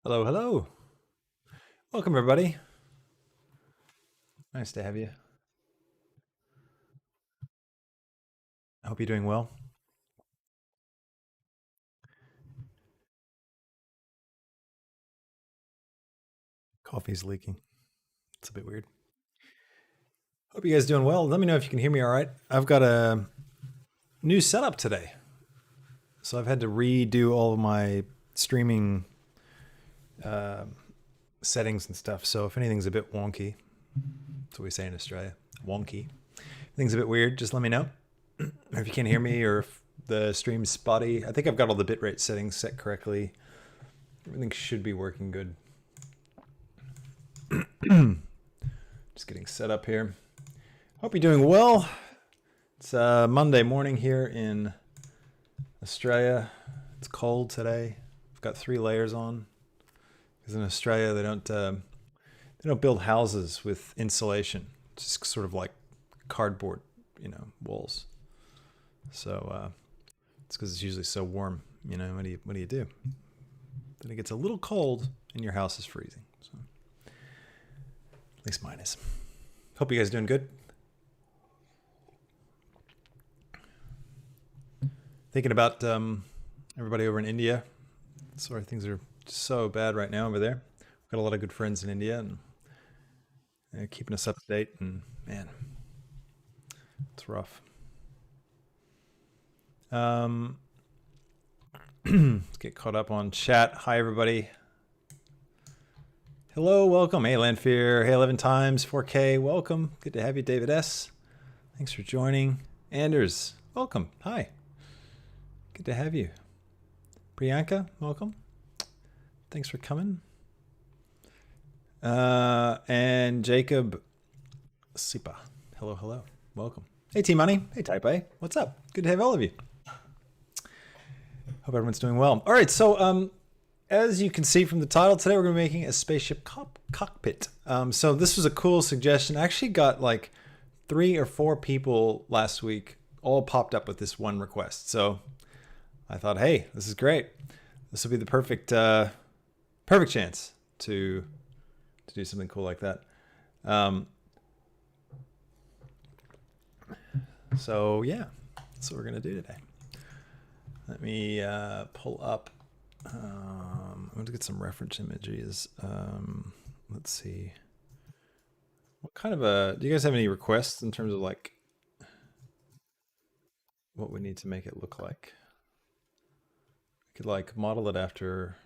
Hello, hello. Welcome, everybody. Nice to have you. I hope you're doing well. Coffee's leaking. It's a bit weird. Hope you guys doing well. Let me know if you can hear me all right. I've got a new setup today. So I've had to redo all of my streaming settings and stuff. So if anything's a bit wonky, that's what we say in Australia, wonky. If things a bit weird, just let me know. Or if you can't hear me or if the stream's spotty, I think I've got all the bitrate settings set correctly. Everything should be working good. Just getting set up here. Hope you're doing well. It's Monday morning here in Australia. It's cold today. I've got 3 layers on because in Australia they don't build houses with insulation. It's just sort of like cardboard, walls. So it's because it's usually so warm. What do you do? Then it gets a little cold and your house is freezing. So at least mine is. Hope you guys are doing good. Thinking about everybody over in India. Sorry, things are so bad right now over there. We've got a lot of good friends in India, and they're keeping us up to date. And man, it's rough. Let's get caught up on chat. Hi, everybody. Hello, welcome. Hey, Lanfear. Hey, 11 times 4K. Welcome. Good to have you, David S. Thanks for joining. Anders, welcome. Hi. Good to have you. Priyanka, welcome. Thanks for coming. And Jacob Sipa. Hello, hello. Welcome. Hey, T Money. Hey, Type A. What's up? Good to have all of you. Hope everyone's doing well. All right, so as you can see from the title, today we're going to be making a spaceship cockpit. So this was a cool suggestion. I actually got like 3 or 4 people last week all popped up with this one request. So I thought, hey, this is great. This will be the perfect chance to do something cool like that. So yeah, that's what we're gonna do today. Let me pull up. I'm going to get some reference images. Let's see. What kind of do you guys have any requests in terms of like what we need to make it look like? We could like model it after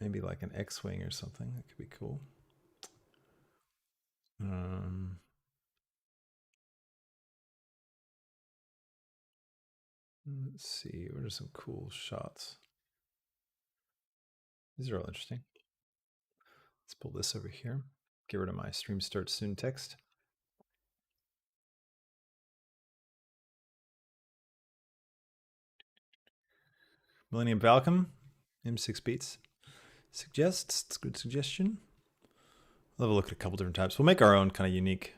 maybe like an X-wing or something. That could be cool. Let's see. What are some cool shots? These are all interesting. Let's pull this over here. Get rid of my stream starts soon text. Millennium Falcon, M6 beats. Suggests, it's a good suggestion. We'll have a look at a couple different types. We'll make our own kind of unique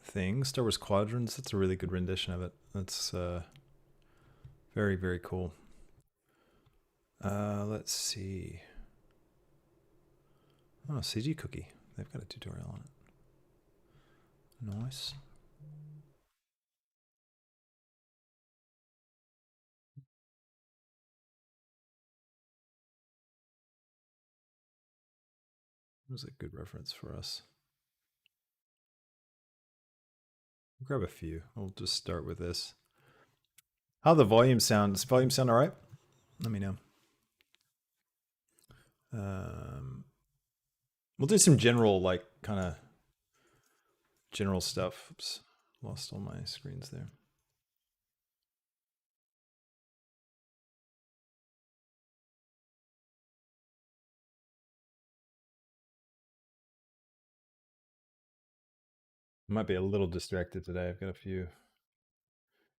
thing. Star Wars Quadrants, that's a really good rendition of it. That's very, very cool. Let's see. Oh, CG Cookie. They've got a tutorial on it. Nice. Was a good reference for us. We'll grab a few. We'll just start with this. How the volume sound? Does volume sound all right? Let me know. We'll do some general, like, kind of general stuff. Oops, lost all my screens there. I might be a little distracted today. I've got a few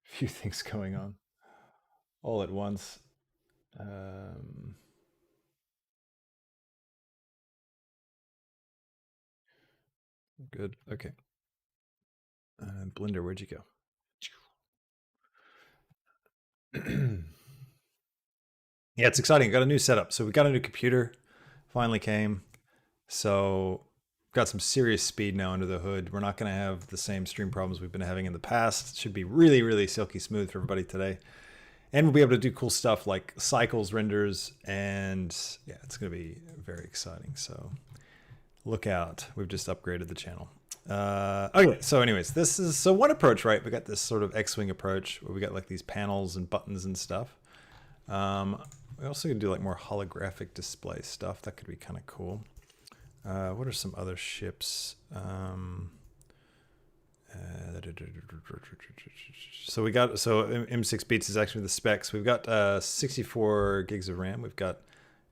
things going on all at once. Good. Okay. Blender, where'd you go? Yeah, it's exciting. Got a new setup. So we got a new computer, finally came. So got some serious speed now under the hood. We're not going to have the same stream problems we've been having in the past. It should be really, really silky smooth for everybody today. And we'll be able to do cool stuff like cycles, renders, and yeah, it's going to be very exciting. So look out. We've just upgraded the channel. Okay, so anyways, this is, so one approach, right? We got this sort of X-Wing approach where we got like these panels and buttons and stuff. We also can do like more holographic display stuff. That could be kind of cool. What are some other ships? So we got, so M6 Beats is actually the specs. We've got 64 gigs of RAM. We've got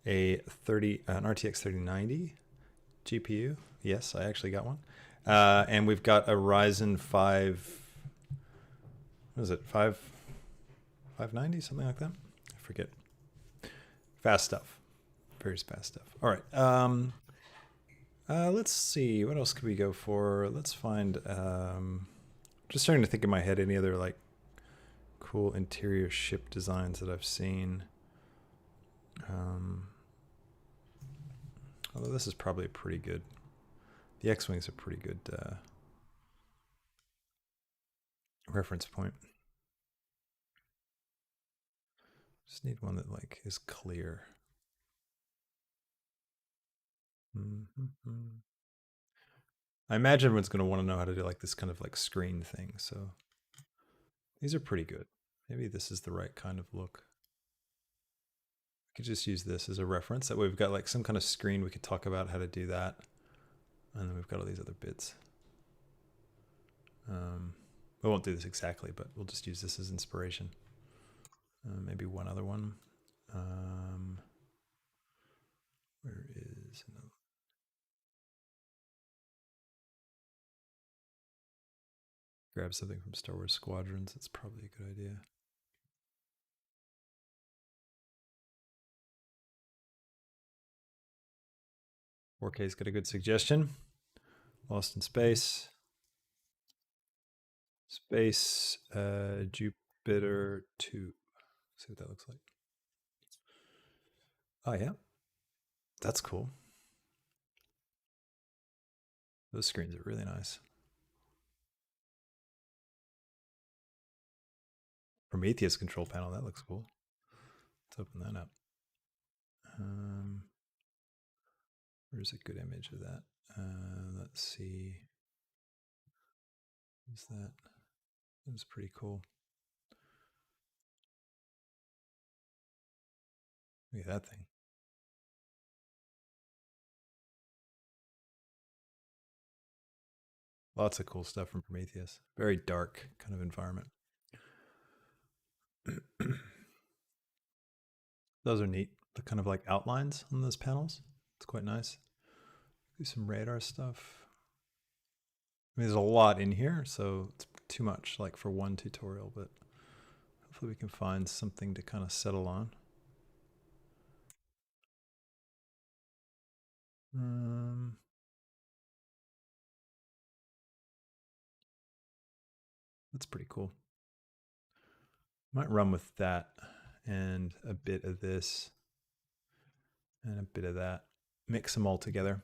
an RTX 3090 GPU. Yes, I actually got one. And we've got a Ryzen 5, what is it, 590, something like that? I forget. Fast stuff. Very fast stuff. All right. Let's see. What else could we go for? Let's find, just starting to think in my head any other like cool interior ship designs that I've seen. Although this is probably pretty good. The X-Wing's a pretty good reference point. Just need one that like is clear. I imagine everyone's going to want to know how to do like this kind of like screen thing. So these are pretty good. Maybe this is the right kind of look. We could just use this as a reference. That way we've got like some kind of screen. We could talk about how to do that. And then we've got all these other bits. We won't do this exactly, but we'll just use this as inspiration. Maybe one other one. Where is another? Grab something from Star Wars Squadrons. It's probably a good idea. K's got a good suggestion. Lost in Space. Space Jupiter 2. See what that looks like. Oh, yeah. That's cool. Those screens are really nice. Prometheus control panel. That looks cool. Let's open that up. Where's a good image of that? Let's see. Is that? That's pretty cool. Look at that thing. Lots of cool stuff from Prometheus. Very dark kind of environment. Those are neat. The kind of like outlines on those panels. It's quite nice. Do some radar stuff. I mean, there's a lot in here, so it's too much like for one tutorial, but hopefully we can find something to kind of settle on. That's pretty cool. Might run with that and a bit of this and a bit of that. Mix them all together.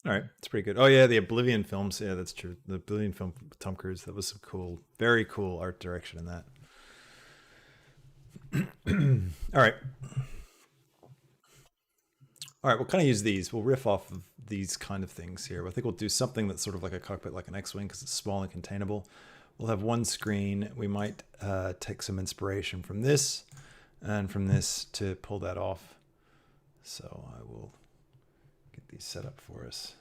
All right, it's pretty good. Oh yeah, the Oblivion films. Yeah, that's true. The Oblivion film with Tom Cruise. That was some cool, very cool art direction in that. All right. All right, we'll kind of use these. We'll riff off of these kind of things here. I think we'll do something that's sort of like a cockpit, like an X-Wing, because it's small and containable. We'll have one screen. We might take some inspiration from this and from this to pull that off. So I will get these set up for us.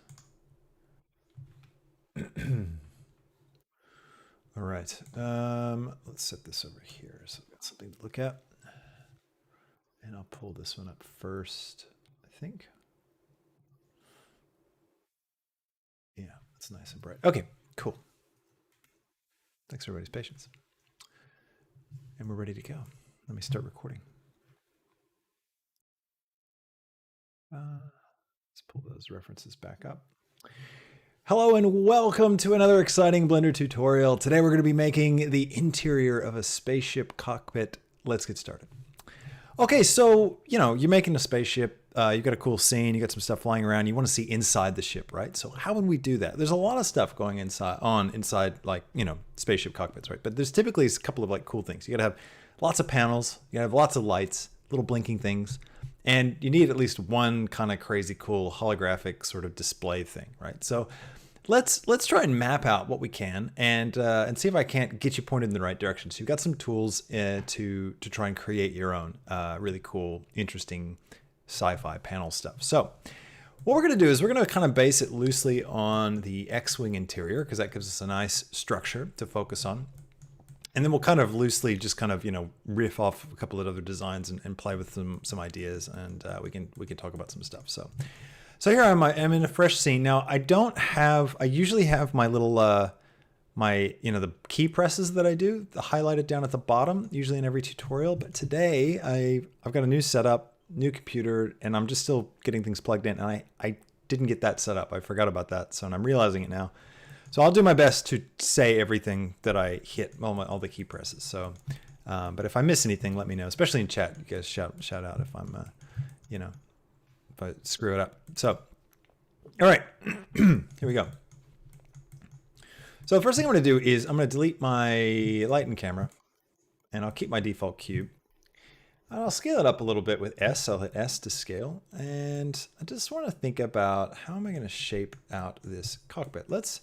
All right, let's set this over here. So I've got something to look at. And I'll pull this one up first, I think. Yeah, it's nice and bright. Okay, cool. Thanks for everybody's patience. And we're ready to go. Let me start recording. Let's pull those references back up. Hello and welcome to another exciting Blender tutorial. Today we're going to be making the interior of a spaceship cockpit let's get started. Okay, so, you're making a spaceship. You've got a cool scene. You got some stuff flying around. You want to see inside the ship, right? So how would we do that? There's a lot of stuff going inside, like, spaceship cockpits, right? But there's typically a couple of like cool things. You got to have lots of panels. You got to have lots of lights, little blinking things. And you need at least one kind of crazy cool holographic sort of display thing, right? So let's try and map out what we can and see if I can't get you pointed in the right direction. So you've got some tools to try and create your own really cool, interesting sci-fi panel stuff. So what we're going to do is we're going to kind of base it loosely on the X-Wing interior because that gives us a nice structure to focus on. And then we'll kind of loosely just kind of, riff off a couple of other designs and play with some ideas, and we can talk about some stuff. So here I'm in a fresh scene. Now I usually have my little, the key presses that I do highlighted down at the bottom, usually in every tutorial. But today I've got a new setup, new computer, and I'm just still getting things plugged in. And I didn't get that set up. I forgot about that. So I'm realizing it now. So I'll do my best to say everything that I hit, all the key presses. So, but if I miss anything, let me know, especially in chat. You guys shout out if I'm, if I screw it up. So, all right, here we go. So the first thing I'm going to do is I'm going to delete my light and camera, and I'll keep my default cube. And I'll scale it up a little bit with S. I'll hit S to scale, and I just want to think about how am I going to shape out this cockpit. Let's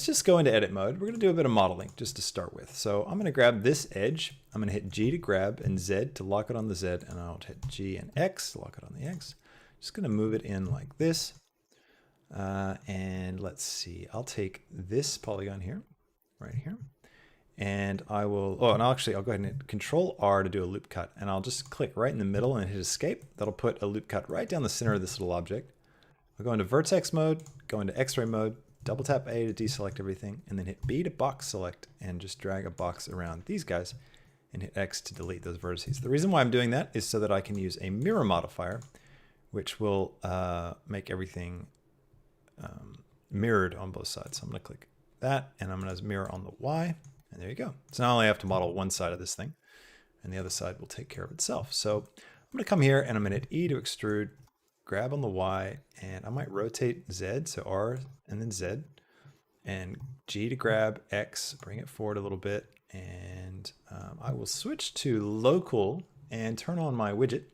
just go into edit mode. We're going to do a bit of modeling just to start with. So I'm going to grab this edge. I'm going to hit G to grab and Z to lock it on the Z, and I'll hit G and X to lock it on the X. Just going to move it in like this. And let's see, I'll take this polygon here, right here, and I'll go ahead and hit Control R to do a loop cut, and I'll just click right in the middle and hit Escape. That'll put a loop cut right down the center of this little object. I'll go into vertex mode, go into X-ray mode, double tap A to deselect everything, and then hit B to box select, and just drag a box around these guys, and hit X to delete those vertices. The reason why I'm doing that is so that I can use a mirror modifier, which will make everything mirrored on both sides. So I'm going to click that, and I'm going to mirror on the Y, and there you go. So now I only have to model one side of this thing, and the other side will take care of itself. So I'm going to come here, and I'm going to hit E to extrude, grab on the Y, and I might rotate Z, so R and then Z, and G to grab X, bring it forward a little bit, and I will switch to local and turn on my widget.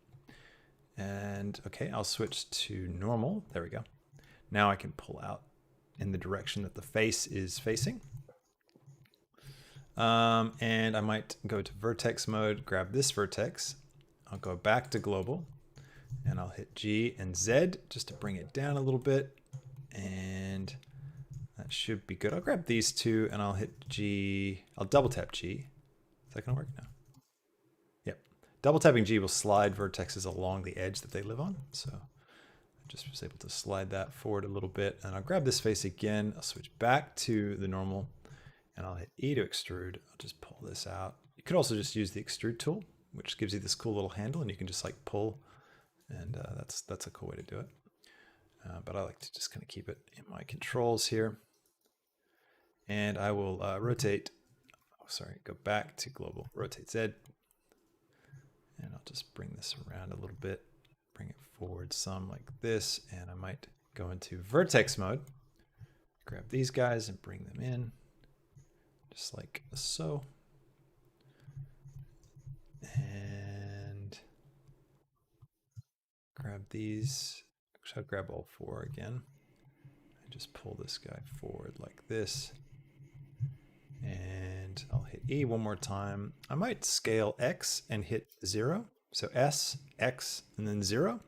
And okay, I'll switch to normal. There we go. Now I can pull out in the direction that the face is facing. And I might go to vertex mode, grab this vertex. I'll go back to global, and I'll hit G and Z just to bring it down a little bit. And that should be good. I'll grab these two, and I'll hit G. I'll double tap G. Is that gonna work? No. Yep. Double tapping G will slide vertexes along the edge that they live on. So just was able to slide that forward a little bit, and I'll grab this face again. I'll switch back to the normal, and I'll hit E to extrude. I'll just pull this out. You could also just use the extrude tool, which gives you this cool little handle, and you can just like pull, and that's a cool way to do it. But I like to just kind of keep it in my controls here, and I will go back to global, rotate Z, and I'll just bring this around a little bit. Bring it forward some like this, and I might go into vertex mode, grab these guys and bring them in just like so, and grab these. Actually, I'll grab all four again and just pull this guy forward like this, and I'll hit E one more time. I might scale X and hit 0. So S, X, and then 0,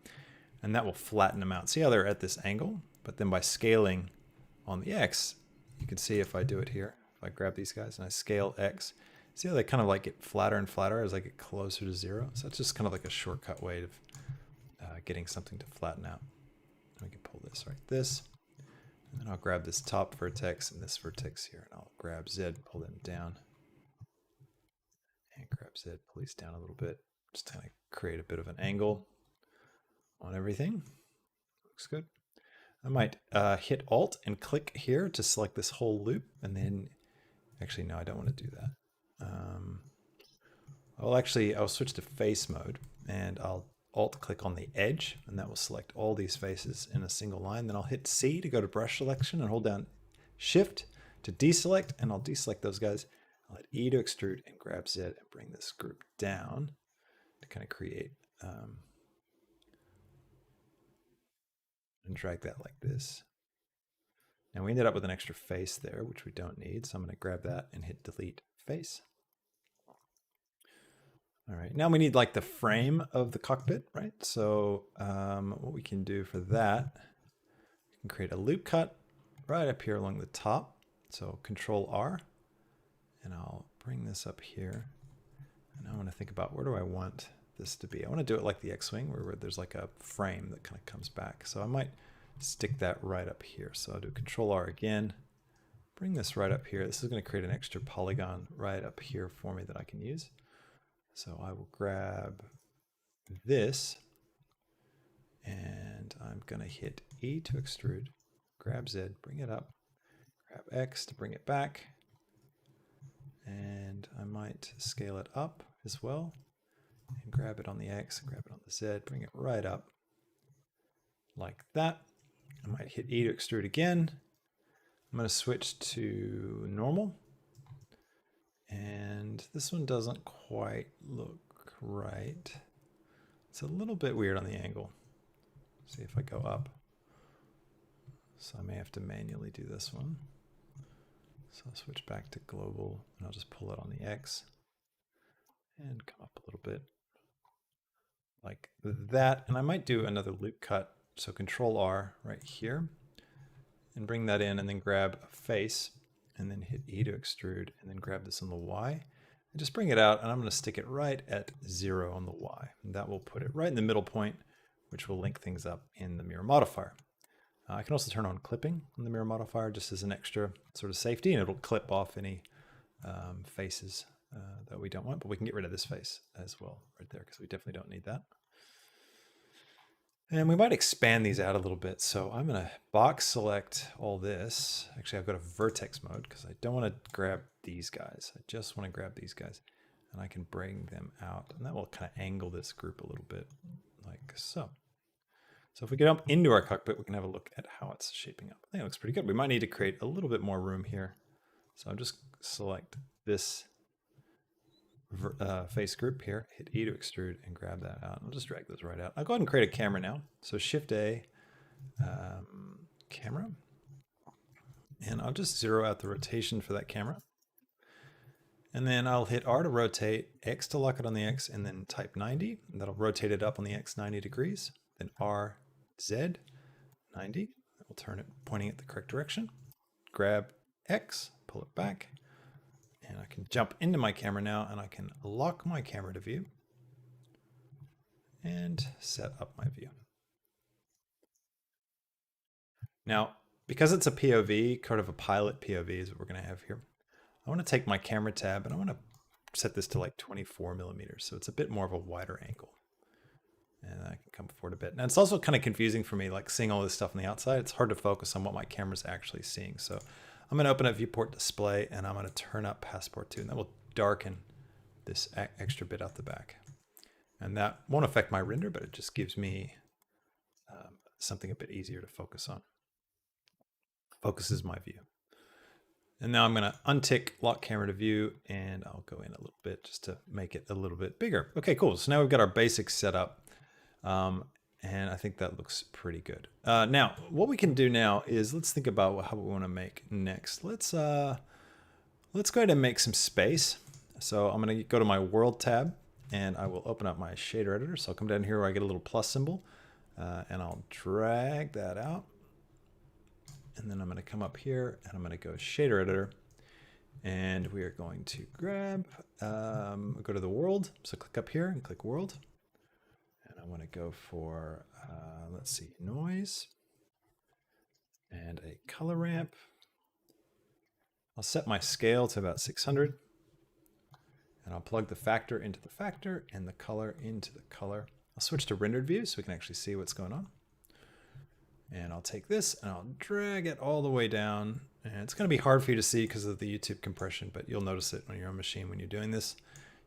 and that will flatten them out. See how they're at this angle? But then by scaling on the X, you can see if I do it here, if I grab these guys and I scale X, see how they kind of like get flatter and flatter as I get closer to 0? So that's just kind of like a shortcut way of getting something to flatten out. We can pull this right this, and then I'll grab this top vertex and this vertex here, and I'll grab Z, pull them down, and grab Z, pull these down a little bit. Just kind of create a bit of an angle on everything. Looks good. I might hit Alt and click here to select this whole loop, and then, actually no, I don't want to do that. I'll switch to face mode, and I'll alt click on the edge, and that will select all these faces in a single line. Then I'll hit C to go to brush selection and hold down Shift to deselect, and I'll deselect those guys. I'll hit E to extrude and grab Z and bring this group down to kind of create and drag that like this. Now we ended up with an extra face there, which we don't need. So I'm going to grab that and hit delete face. All right, now we need like the frame of the cockpit, right? So what we can do for that, we can create a loop cut right up here along the top. So Control R, and I'll bring this up here. And I want to think about, where do I want this to be? I want to do it like the X-Wing, where there's like a frame that kind of comes back. So I might stick that right up here. So I'll do Control R again, bring this right up here. This is going to create an extra polygon right up here for me that I can use. So I will grab this, and I'm going to hit E to extrude, grab Z, bring it up, grab X to bring it back, and I might scale it up as well, and grab it on the X, grab it on the Z, bring it right up like that. I might hit E to extrude again. I'm going to switch to normal. And this one doesn't quite look right. It's a little bit weird on the angle. See if I go up. So I may have to manually do this one. So I'll switch back to global, and I'll just pull it on the X and come up a little bit like that. And I might do another loop cut. So Control R right here and bring that in, and then grab a face, and then hit E to extrude, and then grab this on the Y and just bring it out, and I'm going to stick it right at 0 on the Y, and that will put it right in the middle point, which will link things up in the mirror modifier. I can also turn on clipping on the mirror modifier just as an extra sort of safety, and it'll clip off any faces that we don't want, but we can get rid of this face as well right there, because we definitely don't need that. And we might expand these out a little bit. So I'm going to box select all this. Actually, I've got a vertex mode because I don't want to grab these guys. I just want to grab these guys, and I can bring them out, and that will kind of angle this group a little bit like so. So if we get up into our cockpit, we can have a look at how it's shaping up. I think it looks pretty good. We might need to create a little bit more room here. So I'll just select this face group here, hit E to extrude and grab that out. I'll just drag those right out. I'll go ahead and create a camera now. So Shift A, camera, and I'll just zero out the rotation for that camera. And then I'll hit R to rotate, X to lock it on the X, and then type 90. And that'll rotate it up on the X 90 degrees. Then R, Z, 90. That will turn it pointing at the correct direction. Grab X, pull it back. And I can jump into my camera now, and I can lock my camera to view and set up my view. Now, because it's a POV, kind of a pilot POV is what we're going to have here, I want to take my camera tab and I want to set this to like 24 millimeters. So it's a bit more of a wider angle. And I can come forward a bit. And it's also kind of confusing for me, like seeing all this stuff on the outside. It's hard to focus on what my camera's actually seeing. So I'm going to open up viewport display, and I'm going to turn up passport 2, and that will darken this extra bit out the back. And that won't affect my render, but it just gives me something a bit easier to focus on. Focuses my view. And now I'm going to untick lock camera to view, and I'll go in a little bit just to make it a little bit bigger. Okay, cool. So now we've got our basics set up. And I think that looks pretty good. Now, what we can do now is let's think about how we want to make next. Let's go ahead and make some space. So I'm going to go to my World tab, and I will open up my shader editor. So I'll come down here where I get a little plus symbol, and I'll drag that out. And then I'm going to come up here, and I'm going to go shader editor, and we are going to grab, go to the world. So click up here and click world. I want to go for, let's see, noise and a color ramp. I'll set my scale to about 600, and I'll plug the factor into the factor and the color into the color. I'll switch to rendered view so we can actually see what's going on. And I'll take this and I'll drag it all the way down. And it's going to be hard for you to see because of the YouTube compression, but you'll notice it on your own machine when you're doing this.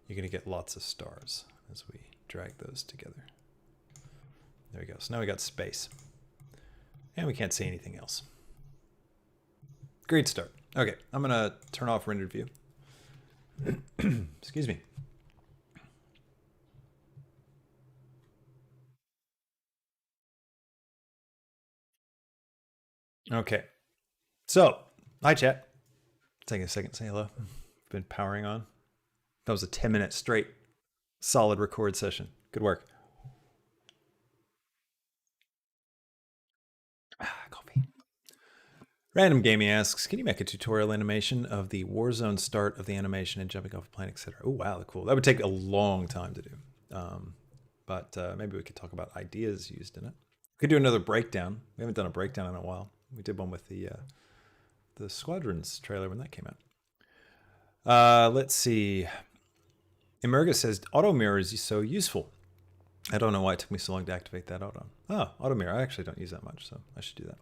you're going to get lots of stars as we drag those together. There we go. So now we got space. And we can't see anything else. Great start. Okay, I'm going to turn off rendered view. Excuse me. Okay. So, hi chat. Take a second to say hello. Been powering on. That was a 10-minute straight solid record session. Good work. Coffee. Random Gaming asks, can you make a tutorial animation of the Warzone start of the animation and jumping off a plane, etc.? Oh, wow, cool. That would take a long time to do. But maybe we could talk about ideas used in it. We could do another breakdown. We haven't done a breakdown in a while. We did one with the Squadrons trailer when that came out. Let's see. Emerga says, auto mirror is so useful. I don't know why it took me so long to activate that auto. Oh, auto mirror. I actually don't use that much, so I should do that.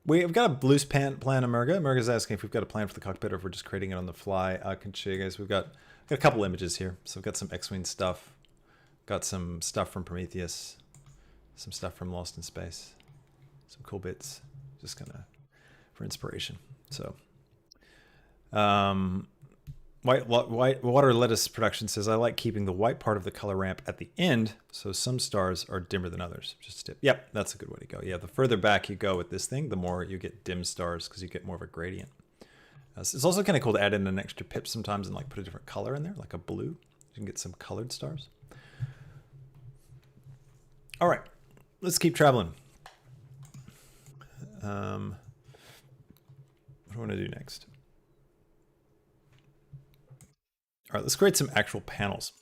We've got a loose plan, Emerga. Emerga's asking if we've got a plan for the cockpit or if we're just creating it on the fly. I can show you guys. We've got a couple images here. So we've got some X-Wing stuff. Got some stuff from Prometheus. Some stuff from Lost in Space. Some cool bits. Just kind of for inspiration. So, White Water Lettuce Production says, I like keeping the white part of the color ramp at the end, so some stars are dimmer than others. Just a tip. Yep, that's a good way to go. Yeah, the further back you go with this thing, the more you get dim stars because you get more of a gradient. It's also kind of cool to add in an extra pip sometimes and like put a different color in there, like a blue. You can get some colored stars. All right, let's keep traveling. What do I want to do next? All right, let's create some actual panels.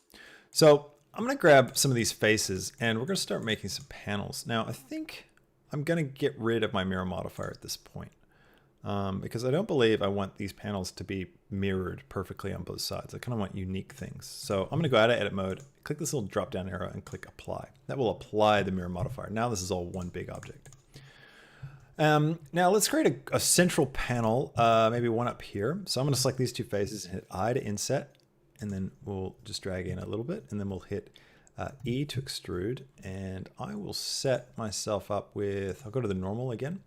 So I'm going to grab some of these faces and we're going to start making some panels. Now, I think I'm going to get rid of my mirror modifier at this point because I don't believe I want these panels to be mirrored perfectly on both sides. I kind of want unique things. So I'm going to go out of edit mode, click this little drop down arrow and click apply. That will apply the mirror modifier. Now this is all one big object. Now let's create a central panel, maybe one up here. So I'm going to select these two faces and hit I to inset. And then we'll just drag in a little bit and then we'll hit E to extrude. And I will set myself up with, I'll go to the normal again.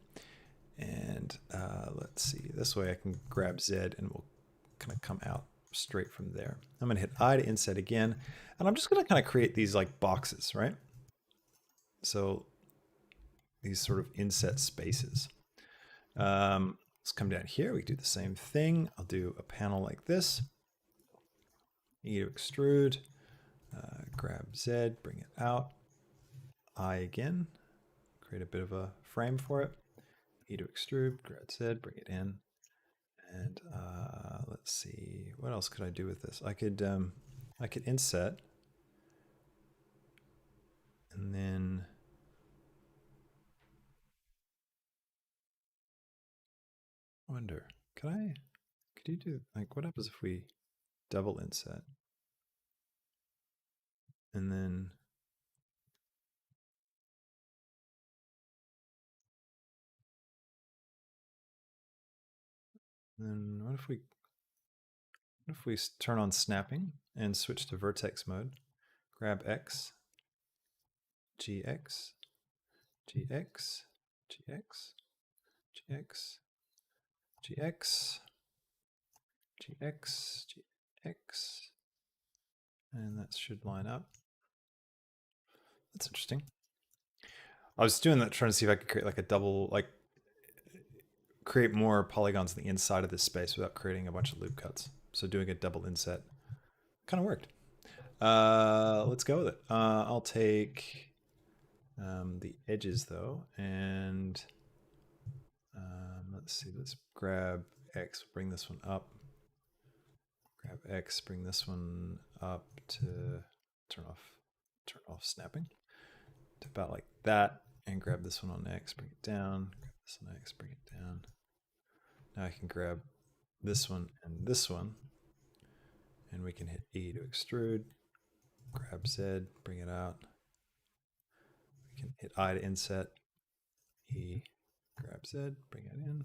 And let's see, this way I can grab Z and we'll kind of come out straight from there. I'm gonna hit I to inset again. And I'm just gonna kind of create these like boxes, right? So these sort of inset spaces. Let's come down here, we do the same thing. I'll do a panel like this. E to extrude, grab Z, bring it out. I again, create a bit of a frame for it. E to extrude, grab Z, bring it in. And let's see, what else could I do with this? I could inset, and then I wonder, could you do, like, what happens if we double inset? And then what if we turn on snapping and switch to vertex mode, grab X, GX, GX, GX, GX, GX, GX, GX, and that should line up. That's interesting. I was doing that trying to see if I could create like a double, like create more polygons on the inside of this space without creating a bunch of loop cuts. So doing a double inset kind of worked. Let's go with it. I'll take the edges though, and let's see, let's grab X, bring this one up. Grab X, bring this one up to turn off snapping to about like that, and grab this one on X, bring it down, grab this on X, bring it down. Now I can grab this one and this one, and we can hit E to extrude, grab Z, bring it out. We can hit I to inset, E, grab Z, bring it in.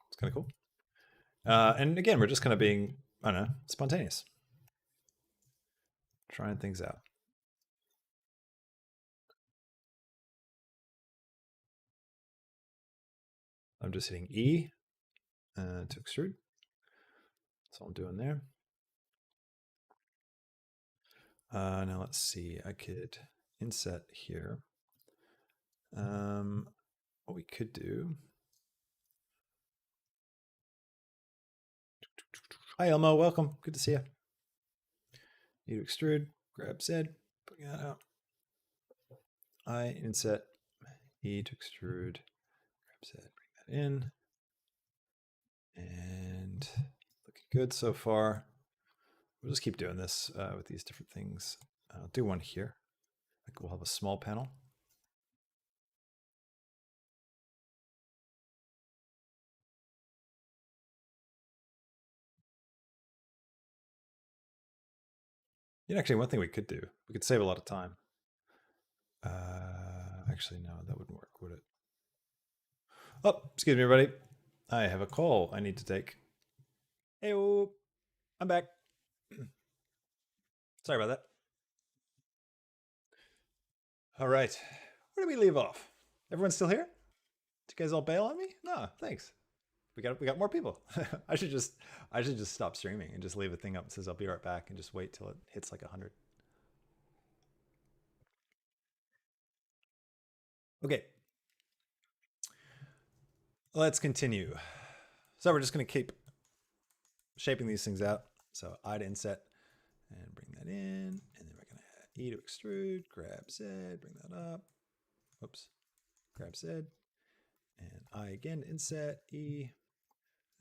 It's kind of cool. And again, we're just kind of being I don't know, spontaneous. Trying things out. I'm just hitting E to extrude. That's all I'm doing there. Now let's see. I could inset here. What we could do. Hi Elmo, welcome. Good to see you. Need to extrude. Grab Z. Putting that out. I inset E to extrude. Grab Z. Bring that in. And looking good so far. We'll just keep doing this with these different things. I'll do one here. Like we'll have a small panel. Actually, one thing we could do, we could save a lot of time. Actually, no, that wouldn't work, would it? Oh, excuse me, everybody. I have a call I need to take. Hey, I'm back. Sorry about that. All right. Where did we leave off? Everyone still here? Did you guys all bail on me? No, thanks. We got more people. I should just stop streaming and just leave a thing up that says I'll be right back and just wait till it hits like 100. Okay. Let's continue. So we're just going to keep shaping these things out. So I to inset and bring that in, and then we're going to E to extrude, grab Z, bring that up. Oops. Grab Z, and I again inset E,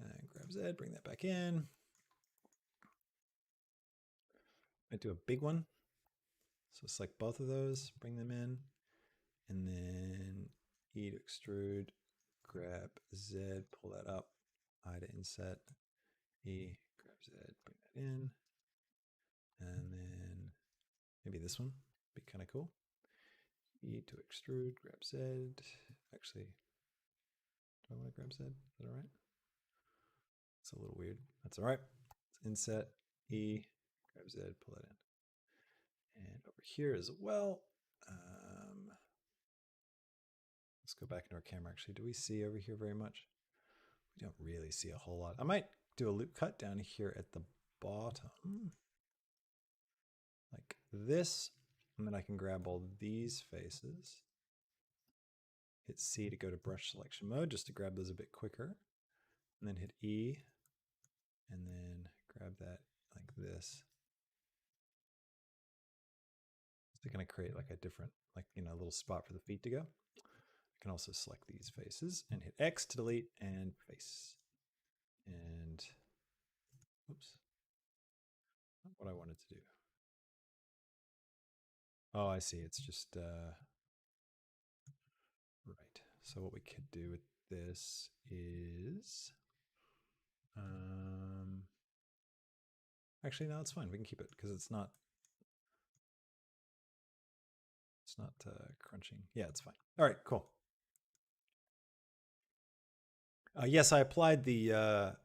and grab Z, bring that back in. I do a big one. So select both of those, bring them in, and then E to extrude, grab Z, pull that up, I to inset, E, grab Z, bring that in, and then maybe this one, be kind of cool. E to extrude, grab Z. Actually, do I want to grab Z? Is that all right? It's a little weird. That's all right. Inset, E, grab Z, pull that in. And over here as well, let's go back into our camera. Actually, do we see over here very much? We don't really see a whole lot. I might do a loop cut down here at the bottom, like this, and then I can grab all these faces. Hit C to go to brush selection mode, just to grab those a bit quicker, and then hit E, and then grab that like this. It's going to create like a different, like, a little spot for the feet to go. I can also select these faces and hit X to delete and face. And oops, not what I wanted to do. Oh, I see. It's just right. So what we could do with this is actually no, it's fine. We can keep it because it's not crunching. Yeah, it's fine. All right, cool. Yes, I applied the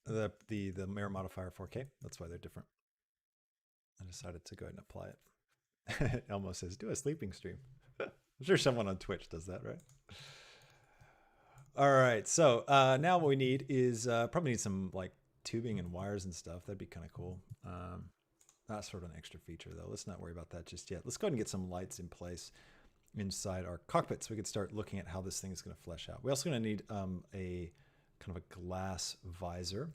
mirror modifier 4K. That's why they're different. I decided to go ahead and apply it. Elmo says, do a sleeping stream. I'm sure someone on Twitch does that, right? All right, so now what we need is probably need some like tubing and wires and stuff. That'd be kind of cool. That's sort of an extra feature though. Let's not worry about that just yet. Let's go ahead and get some lights in place inside our cockpit so we can start looking at how this thing is going to flesh out. We're also going to need a kind of a glass visor.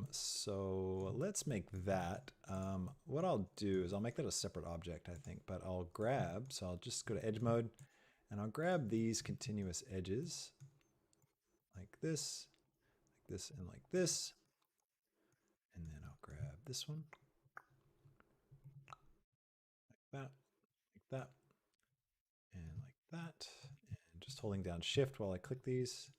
So let's make that. What I'll do is I'll make that a separate object, I think, but I'll grab, so I'll just go to edge mode and I'll grab these continuous edges like this, and like this. And then I'll grab this one like that, and like that. And just holding down shift while I click these.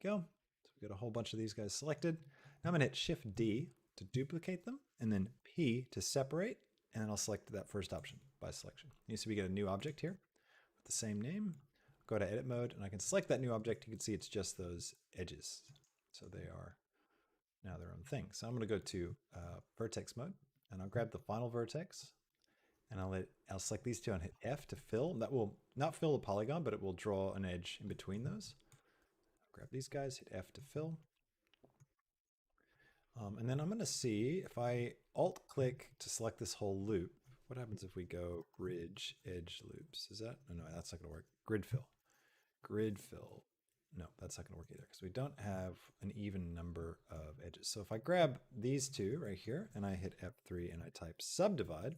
Go. So we got a whole bunch of these guys selected. Now I'm gonna hit Shift D to duplicate them, and then P to separate, and then I'll select that first option by selection. You see we get a new object here with the same name. Go to edit mode, and I can select that new object. You can see it's just those edges. So they are now their own thing. So I'm going to go to vertex mode, and I'll grab the final vertex, and I'll select these two and hit F to fill. That will not fill the polygon, but it will draw an edge in between those. I'll grab these guys, hit F to fill. And then I'm going to see if I alt click to select this whole loop, what happens if we go ridge edge loops? Is that, no, that's not going to work. Grid fill. Grid fill. No, that's not going to work either because we don't have an even number of edges. So if I grab these two right here and I hit F3 and I type subdivide,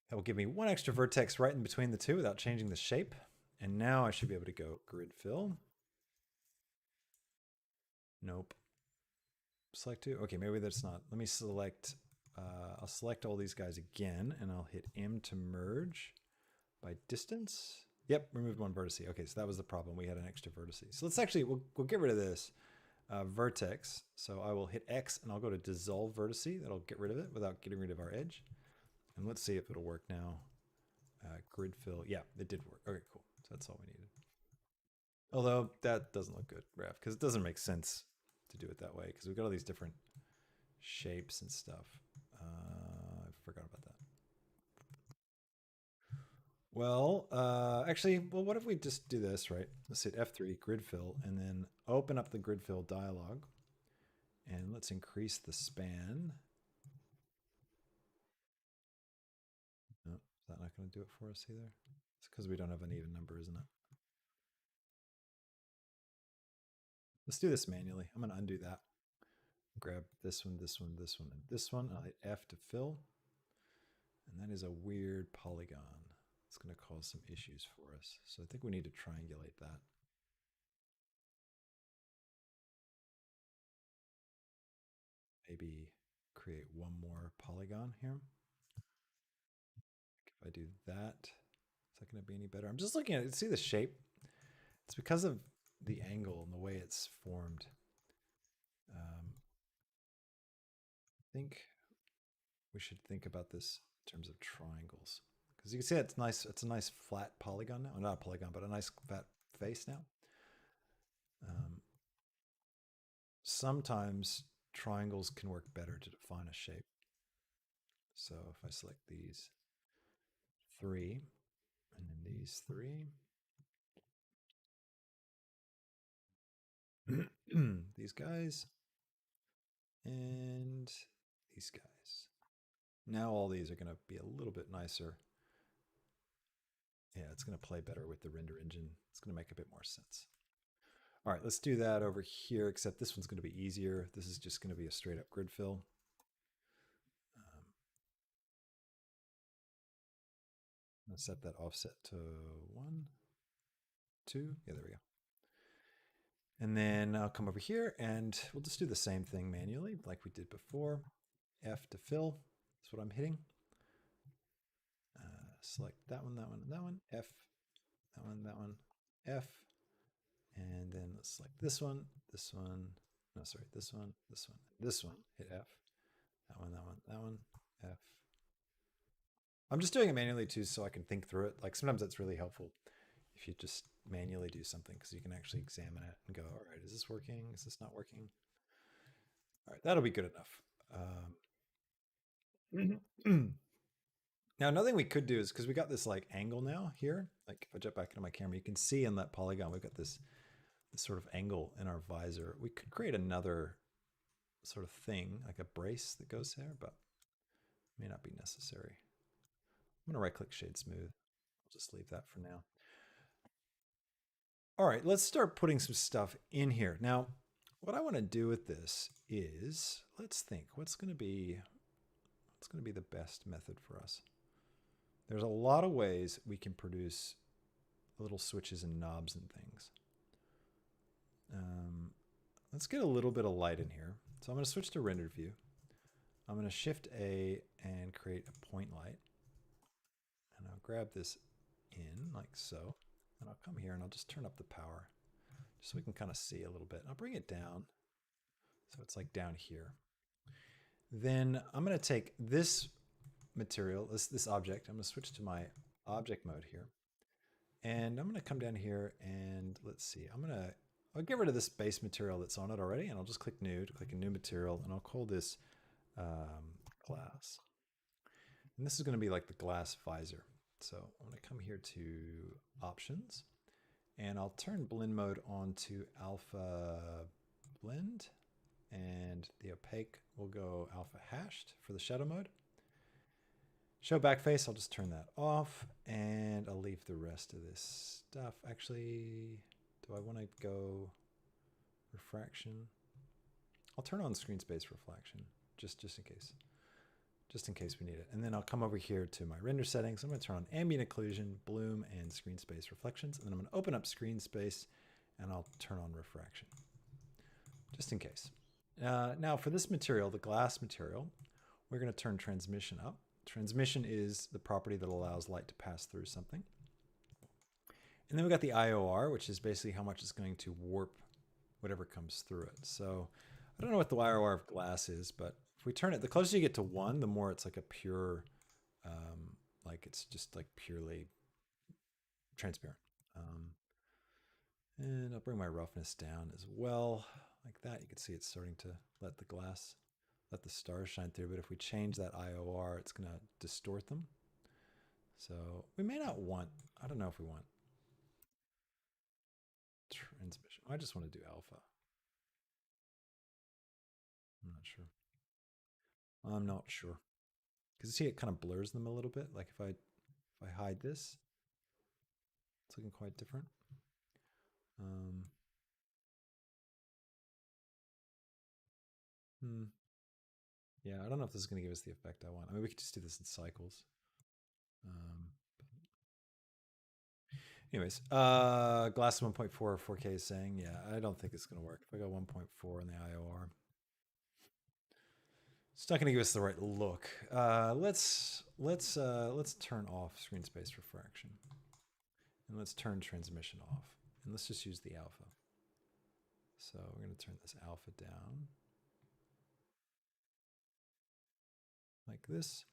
that will give me one extra vertex right in between the two without changing the shape. And now I should be able to go grid fill. Nope. Select two. Okay, maybe that's not. Let me select, I'll select all these guys again and I'll hit M to merge by distance. Yep, removed one vertex. Okay, so that was the problem. We had an extra vertex. So let's actually, we'll get rid of this vertex. So I will hit X and I'll go to dissolve vertex. That'll get rid of it without getting rid of our edge. And let's see if it'll work now. Grid fill. Yeah, it did work. Okay, cool. So that's all we needed. Although that doesn't look good, Raph, because it doesn't make sense to do it that way because we've got all these different shapes and stuff. I forgot about that. Well, actually, well, what if we just do this, right? Let's hit F3, grid fill, and then open up the grid fill dialog. And let's increase the span. No, is that not going to do it for us either? It's because we don't have an even number, isn't it? Let's do this manually. I'm going to undo that. Grab this one, this one, this one, and this one. I'll hit F to fill. And that is a weird polygon. It's going to cause some issues for us. So I think we need to triangulate that. Maybe create one more polygon here. If I do that, is that going to be any better? I'm just looking at it. See the shape? It's because of the angle and the way it's formed. I think we should think about this in terms of triangles. Because you can see it's nice. It's a nice flat polygon now. Not a polygon, but a nice flat face now. Sometimes triangles can work better to define a shape. So if I select these three, and then these three, these guys, and these guys. Now all these are going to be a little bit nicer. Yeah, it's going to play better with the render engine. It's going to make a bit more sense. All right, let's do that over here, except this one's going to be easier. This is just going to be a straight up grid fill. I'm going to set that offset to 1, 2. Yeah, there we go. And then I'll come over here and we'll just do the same thing manually like we did before. F to fill. That's what I'm hitting. Select that one, that one, and that one. F, that one, F. And then let's select this one, no, sorry, this one, this one, hit F. That one, that one, that one, F. I'm just doing it manually too so I can think through it. Like sometimes that's really helpful if you just manually do something because you can actually examine it and go, all right, is this working? Is this not working? All right, that'll be good enough. Now, another thing we could do is because we got this like angle now here, like if I jump back into my camera, you can see in that polygon, we've got this sort of angle in our visor. We could create another sort of thing, like a brace that goes there, but may not be necessary. I'm gonna right click shade smooth. I'll just leave that for now. All right, let's start putting some stuff in here. Now, what I want to do with this is, let's think, what's going to be the best method for us? There's a lot of ways we can produce little switches and knobs and things. Let's get a little bit of light in here. So I'm going to switch to rendered view. I'm going to shift A and create a point light. And I'll grab this in like so. And I'll come here and I'll just turn up the power just so we can kind of see a little bit. And I'll bring it down so it's like down here. Then I'm going to take this material, this object. I'm going to switch to my object mode here. And I'm going to come down here and let's see. I'll get rid of this base material that's on it already, and I'll just click new to click a new material, and I'll call this glass. And this is going to be like the glass visor. So I'm going to come here to options, and I'll turn blend mode on to alpha blend, and the opaque will go alpha hashed for the shadow mode. Show backface, I'll just turn that off, and I'll leave the rest of this stuff. Actually, do I want to go refraction? I'll turn on screen space reflection, just in case. Just in case we need it. And then I'll come over here to my render settings. I'm going to turn on ambient occlusion, bloom, and screen space reflections. And then I'm going to open up screen space, and I'll turn on refraction, just in case. Now for this material, the glass material, we're going to turn transmission up. Transmission is the property that allows light to pass through something. And then we've got the IOR, which is basically how much it's going to warp whatever comes through it. So I don't know what the IOR of glass is, but if we turn it, the closer you get to 1, the more it's like a pure, like it's just like purely transparent. And I'll bring my roughness down as well, like that. You can see it's starting to let the stars shine through. But if we change that IOR, it's going to distort them. So we may not want, I don't know if we want transmission. I just want to do alpha. I'm not sure. I'm not sure. Because you see it kind of blurs them a little bit. Like if I hide this, it's looking quite different. Hmm. Yeah, I don't know if this is going to give us the effect I want. I mean, we could just do this in cycles. Um, Anyways, glass 1.4 4K is saying, yeah, I don't think it's going to work. If I go 1.4 in the IOR, it's not going to give us the right look. Let's turn off screen space refraction, and let's turn transmission off, and let's just use the alpha. So we're going to turn this alpha down like this,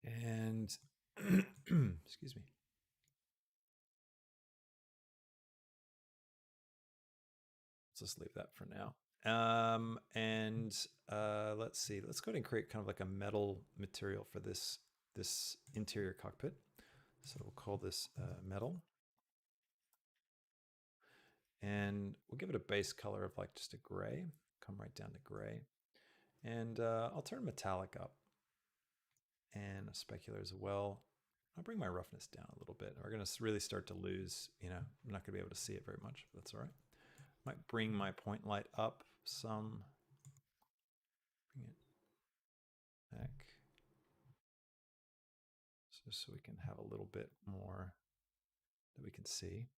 and excuse me. Let's just leave that for now. Let's see. Let's go ahead and create kind of like a metal material for this interior cockpit. So we'll call this metal. And we'll give it a base color of like just a gray. Come right down to gray. And I'll turn metallic up and a specular as well. I'll bring my roughness down a little bit. We're going to really start to lose, I'm not going to be able to see it very much, but that's all right. Might bring my point light up some. Bring it back. So we can have a little bit more that we can see.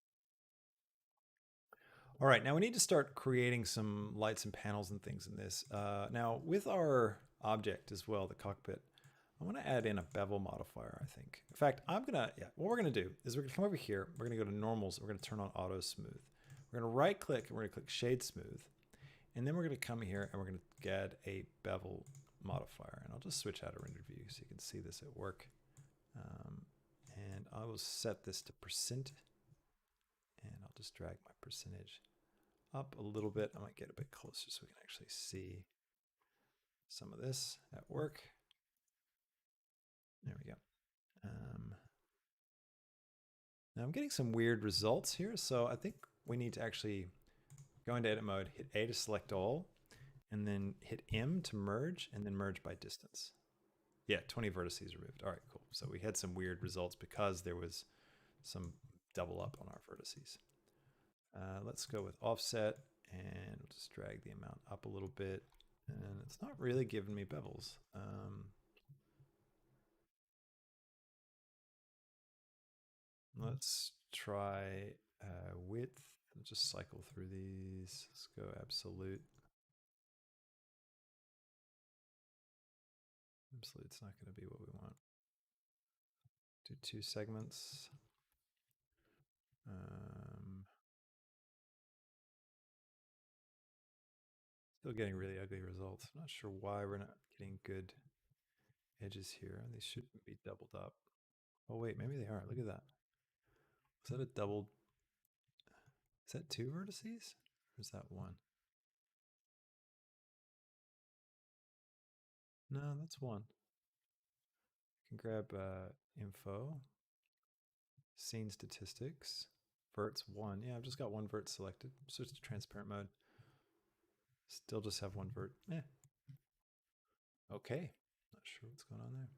All right, now we need to start creating some lights and panels and things in this. Now with our object as well, the cockpit, I want to add in a bevel modifier, I think. In fact, what we're gonna do is we're gonna come over here, we're gonna go to normals, we're gonna turn on auto smooth. We're gonna right click and we're gonna click shade smooth. And then we're gonna come here and we're gonna get a bevel modifier. And I'll just switch out of render view so you can see this at work. And I will set this to %. And I'll just drag my percentage up a little bit. I might get a bit closer so we can actually see some of this at work. There we go. Now I'm getting some weird results here. So I think we need to actually go into edit mode, hit A to select all, and then hit M to merge, and then merge by distance. Yeah, 20 vertices removed. All right, cool. So we had some weird results because there was some double up on our vertices. Let's go with offset, and we'll just drag the amount up a little bit. And it's not really giving me bevels. Let's try width. I'll just cycle through these. Let's go absolute. Absolute's not going to be what we want. Do 2 segments. Still getting really ugly results. I'm not sure why we're not getting good edges here. These shouldn't be doubled up. Oh wait, maybe they are. Look at that. Is that a double? Is that 2 vertices? Or is that 1? No, that's 1. You can grab info, scene statistics, verts 1. Yeah, I've just got 1 vert selected. Switch to transparent mode. Still just have 1 vert. Eh. Okay. Not sure what's going on there.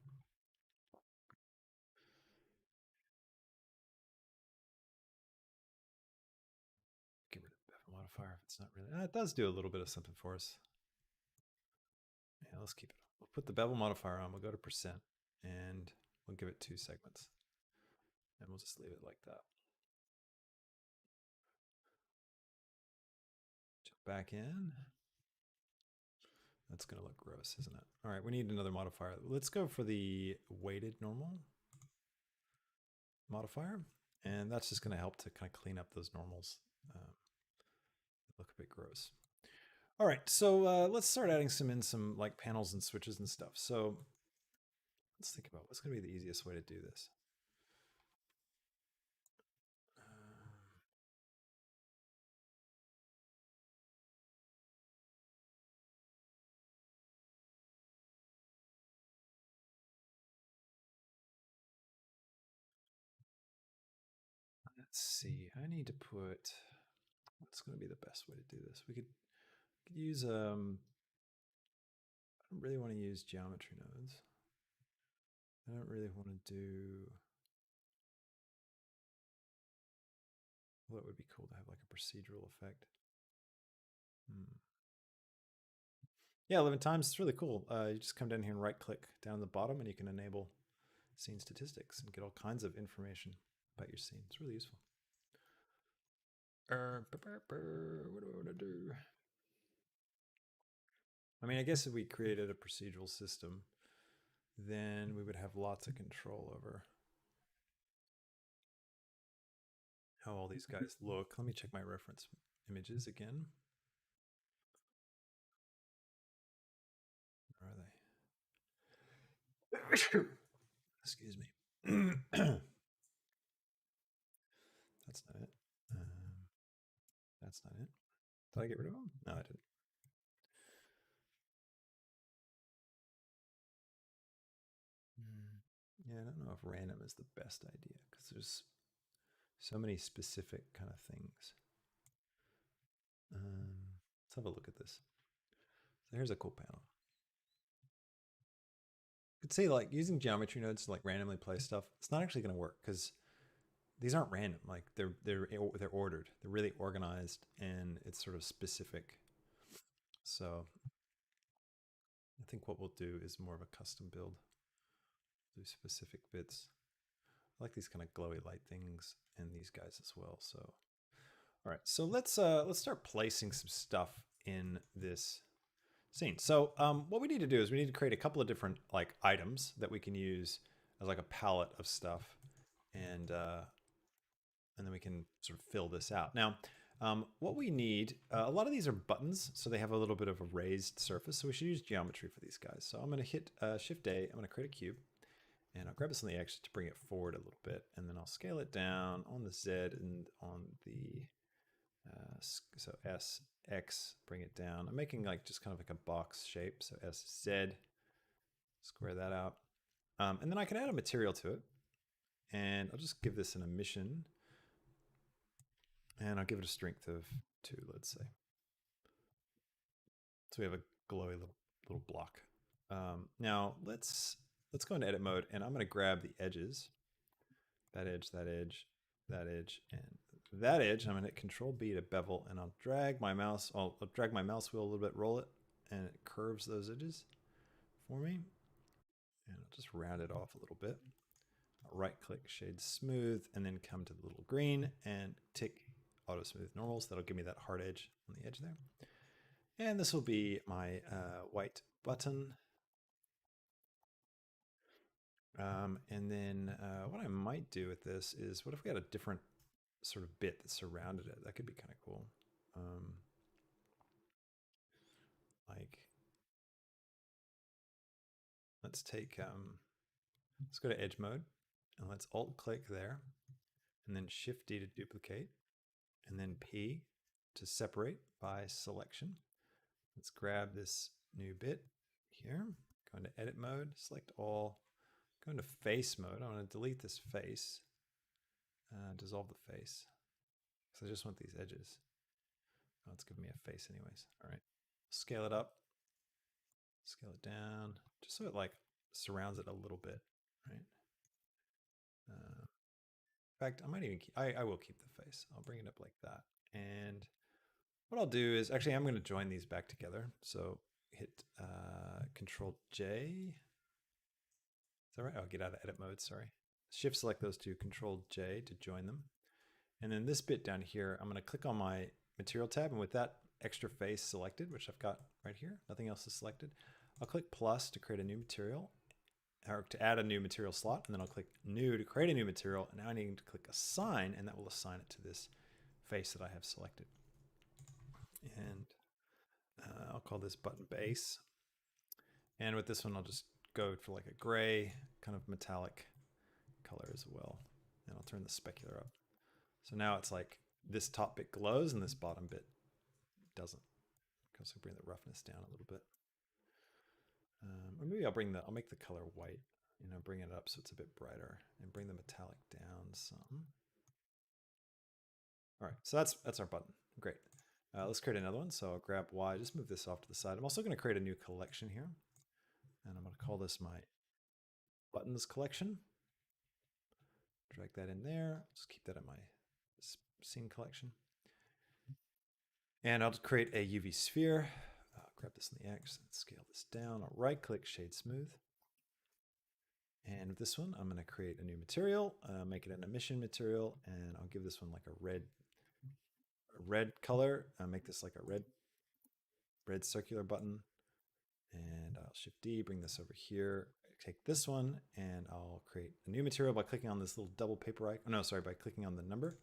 Get rid of bevel modifier if it's not really. It does do a little bit of something for us. Yeah, let's keep it. We'll put the bevel modifier on. We'll go to percent and we'll give it 2 segments. And we'll just leave it like that. Jump back in. That's going to look gross, isn't it? All right, we need another modifier. Let's go for the weighted normal modifier. And that's just going to help to kind of clean up those normals. Look a bit gross. All right, so let's start adding some like panels and switches and stuff. So let's think about what's going to be the easiest way to do this. Let's see. I need to put. What's going to be the best way to do this? We could use. I don't really want to use geometry nodes. I don't really want to do. Well, it would be cool to have like a procedural effect. Yeah, 11 times. It's really cool. You just come down here and right click down the bottom and you can enable scene statistics and get all kinds of information about your scene. It's really useful. What do I want to do? I mean, I guess if we created a procedural system, then we would have lots of control over how all these guys look. Let me check my reference images again. Where are they? Excuse me. That's not it. That's not it. Did I get rid of them? No, I didn't. Yeah, I don't know if random is the best idea because there's so many specific kind of things. Let's have a look at this. So here's a cool panel. You could say like using geometry nodes to like randomly place stuff. It's not actually going to work because these aren't random. Like they're ordered. They're really organized and it's sort of specific. So I think what we'll do is more of a custom build. Do specific bits. I like these kind of glowy light things and these guys as well. So, all right. So let's start placing some stuff in this scene. So what we need to do is we need to create a couple of different like items that we can use as like a palette of stuff, and then we can sort of fill this out. Now, what we need, a lot of these are buttons, so they have a little bit of a raised surface. So we should use geometry for these guys. So I'm going to hit Shift A. I'm going to create a cube. And I'll grab this on the X to bring it forward a little bit, and then I'll scale it down on the Z and on the so S, X, bring it down. I'm making like just kind of like a box shape, so S, Z, square that out. And then I can add a material to it, and I'll just give this an emission, and I'll give it a strength of 2, let's say. So we have a glowy little block. Now let's go into edit mode, and I'm going to grab the edges. That edge, that edge, that edge, and that edge. I'm going to hit Control B to bevel, and I'll drag my mouse. I'll drag my mouse wheel a little bit, roll it, and it curves those edges for me. And I'll just round it off a little bit. I'll right-click, shade smooth, and then come to the little green and tick auto smooth normals. That'll give me that hard edge on the edge there. And this will be my white button. And then what I might do with this is, what if we had a different sort of bit that surrounded it? That could be kind of cool. Like, let's take, let's go to edge mode. And let's alt click there and then Shift D to duplicate and then P to separate by selection. Let's grab this new bit here, go into edit mode, select all, go into face mode. I want to delete this face, dissolve the face. So I just want these edges. Oh, it's giving me a face anyways. All right, scale it up, scale it down, just so it like surrounds it a little bit, right? In fact, I might even keep, I will keep the face. I'll bring it up like that. And what I'll do is, actually, I'm going to join these back together. So hit Control J. Is that right? I'll get out of edit mode, sorry. Shift select those two, Control J to join them. And then this bit down here, I'm going to click on my material tab. And with that extra face selected, which I've got right here, nothing else is selected, I'll click plus to create a new material, or to add a new material slot. And then I'll click new to create a new material. And now I need to click assign, and that will assign it to this face that I have selected. And I'll call this button base. And with this one, I'll just go for like a gray kind of metallic color as well. And I'll turn the specular up. So now it's like this top bit glows and this bottom bit doesn't. So bring the roughness down a little bit. Or maybe I'll make the color white, bring it up so it's a bit brighter and bring the metallic down some. All right, so that's our button. Great. Let's create another one. So I'll grab Y, just move this off to the side. I'm also going to create a new collection here. And I'm going to call this my buttons collection. Drag that in there. Just keep that in my scene collection. And I'll just create a UV sphere. Grab this in the X and scale this down. I'll right click, shade smooth. And with this one, I'm going to create a new material, make it an emission material, and I'll give this one like a red color. Make this like a red circular button. And I'll Shift D, bring this over here, take this one, and I'll create a new material by clicking on this little double paper icon. Oh, no, sorry, by clicking on the number.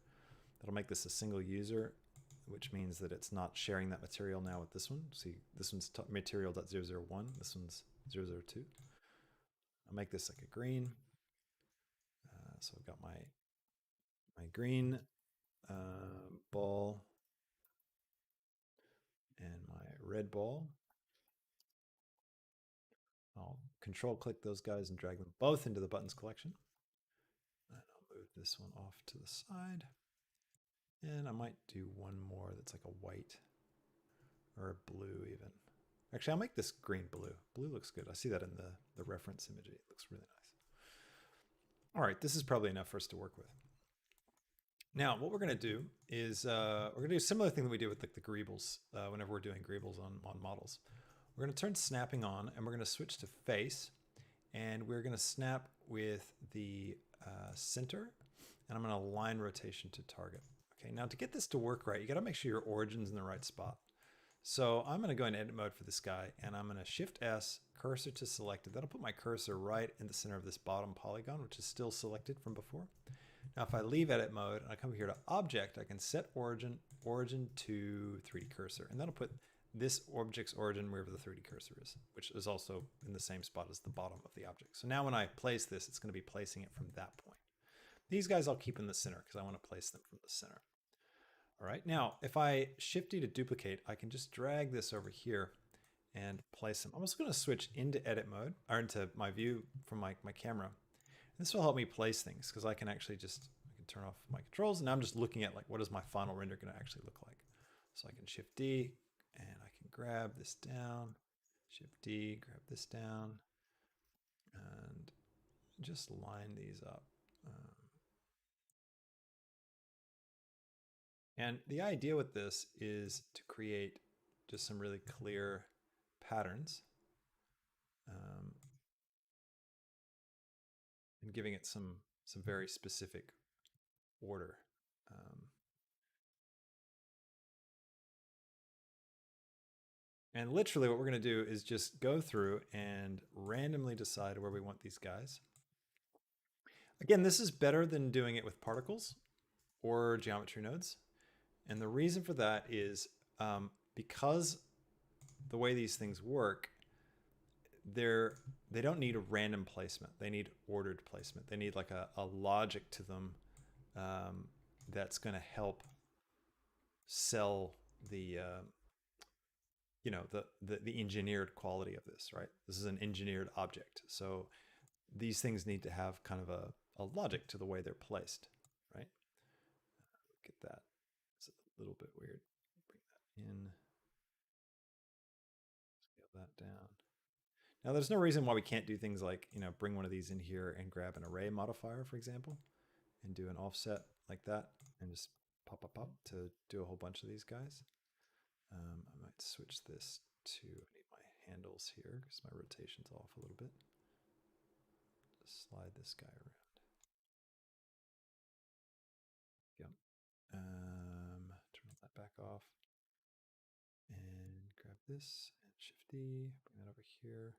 That'll make this a single user, which means that it's not sharing that material now with this one. See, this one's material.001, this one's 002. I'll make this like a green. So I've got my green ball and my red ball. I'll control click those guys and drag them both into the buttons collection. And I'll move this one off to the side. And I might do one more that's like a white or a blue even. Actually, I'll make this green blue. Blue looks good. I see that in the reference imagery. It looks really nice. All right, this is probably enough for us to work with. Now, what we're going to do is we're going to do a similar thing that we did with like the greebles whenever we're doing greebles on models. We're going to turn snapping on, and we're going to switch to face, and we're going to snap with the center, and I'm going to align rotation to target. Okay, now to get this to work right, you got to make sure your origin's in the right spot. So I'm going to go in edit mode for this guy, and I'm going to Shift S, cursor to selected. That'll put my cursor right in the center of this bottom polygon, which is still selected from before. Now, if I leave edit mode and I come here to object, I can set origin to 3D cursor, and that'll put this object's origin wherever the 3D cursor is, which is also in the same spot as the bottom of the object. So now when I place this, it's going to be placing it from that point. These guys I'll keep in the center because I want to place them from the center. All right, now if I Shift D to duplicate, I can just drag this over here and place them. I'm also going to switch into edit mode, or into my view from my camera. This will help me place things because I can actually I can turn off my controls, and now I'm just looking at like what is my final render going to actually look like. So I can Shift D and I can grab this down, Shift D, grab this down, and just line these up. And the idea with this is to create just some really clear patterns and giving it some very specific order. And literally what we're going to do is just go through and randomly decide where we want these guys. Again, this is better than doing it with particles or geometry nodes. And the reason for that is because the way these things work, they don't need a random placement. They need ordered placement. They need like a logic to them that's going to help sell the the engineered quality of this, right? This is an engineered object. So these things need to have kind of a logic to the way they're placed, right? Look at that. It's a little bit weird. Bring that in. Scale that down. Now, there's no reason why we can't do things like, bring one of these in here and grab an array modifier, for example, and do an offset like that and just pop, pop, pop to do a whole bunch of these guys. I might switch this to, I need my handles here because my rotation's off a little bit. Just slide this guy around. Yep. Turn that back off. And grab this and Shift D, bring that over here.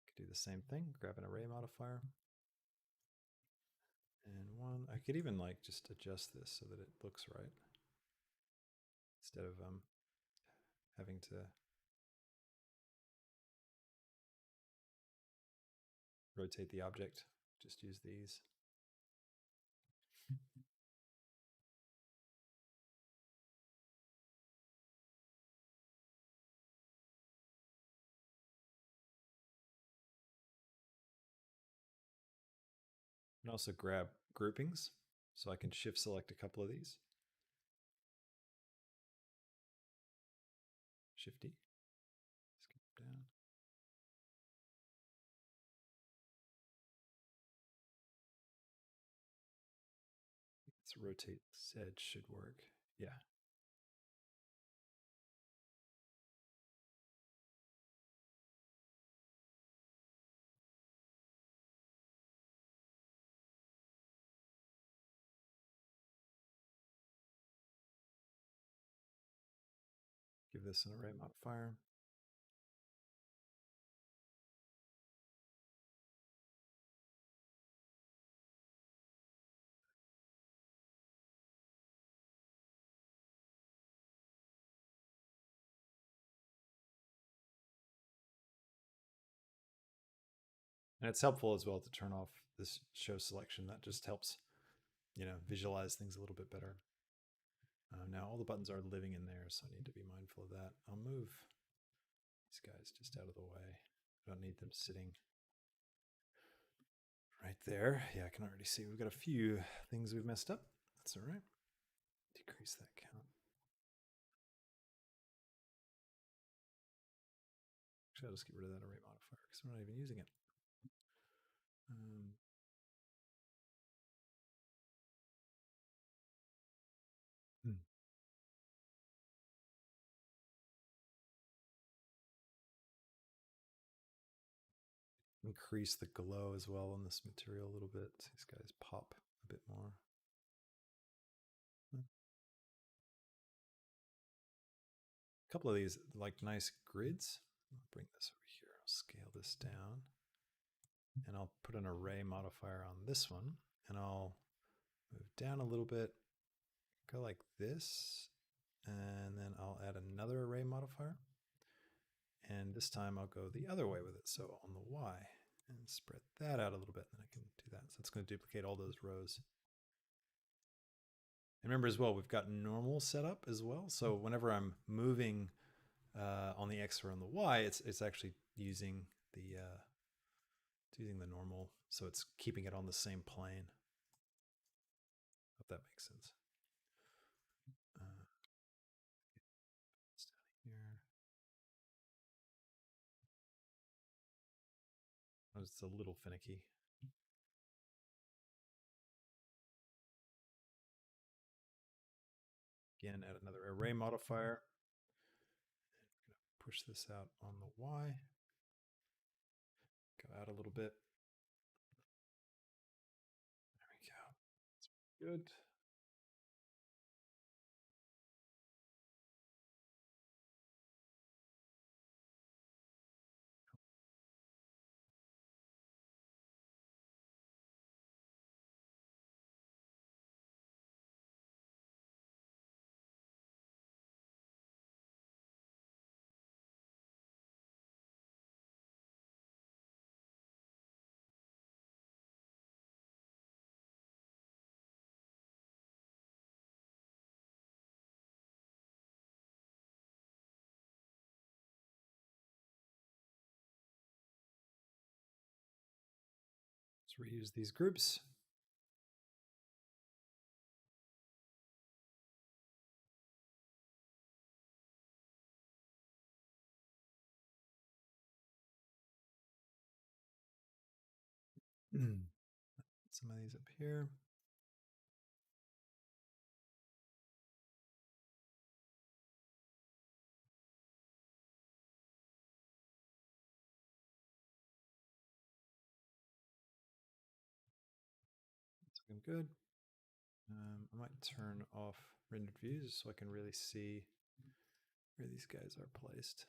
Could do the same thing, grab an array modifier. And one, I could even like just adjust this so that it looks right. Instead of having to rotate the object, just use these. And also grab groupings, so I can shift select a couple of these. Shift D, skip down. Let's rotate this edge should work. Yeah. Give this an array modifier. And it's helpful as well to turn off this show selection. That just helps, visualize things a little bit better. Now all the buttons are living in there, so I need to be mindful of that. I'll move these guys just out of the way. I don't need them sitting right there. Yeah, I can already see we've got a few things we've messed up. That's all right. Decrease that count. Actually, I'll just get rid of that array modifier because we're not even using it. Increase the glow as well on this material a little bit. These guys pop a bit more. A couple of these like nice grids. I'll bring this over here. I'll scale this down. And I'll put an array modifier on this one. And I'll move down a little bit, go like this. And then I'll add another array modifier. And this time I'll go the other way with it. So on the Y, and spread that out a little bit. Then I can do that. So it's going to duplicate all those rows. And remember as well, we've got normal set up as well. So whenever I'm moving on the X or on the Y, it's actually using the normal. So it's keeping it on the same plane. Hope that makes sense. It's down here. Oh, it's a little finicky. Again, add another array modifier. And we're going to push this out on the Y. Go out a little bit. There we go. That's good. reuse these groups. Some of these up here. That's looking good. I might turn off rendered views so I can really see where these guys are placed.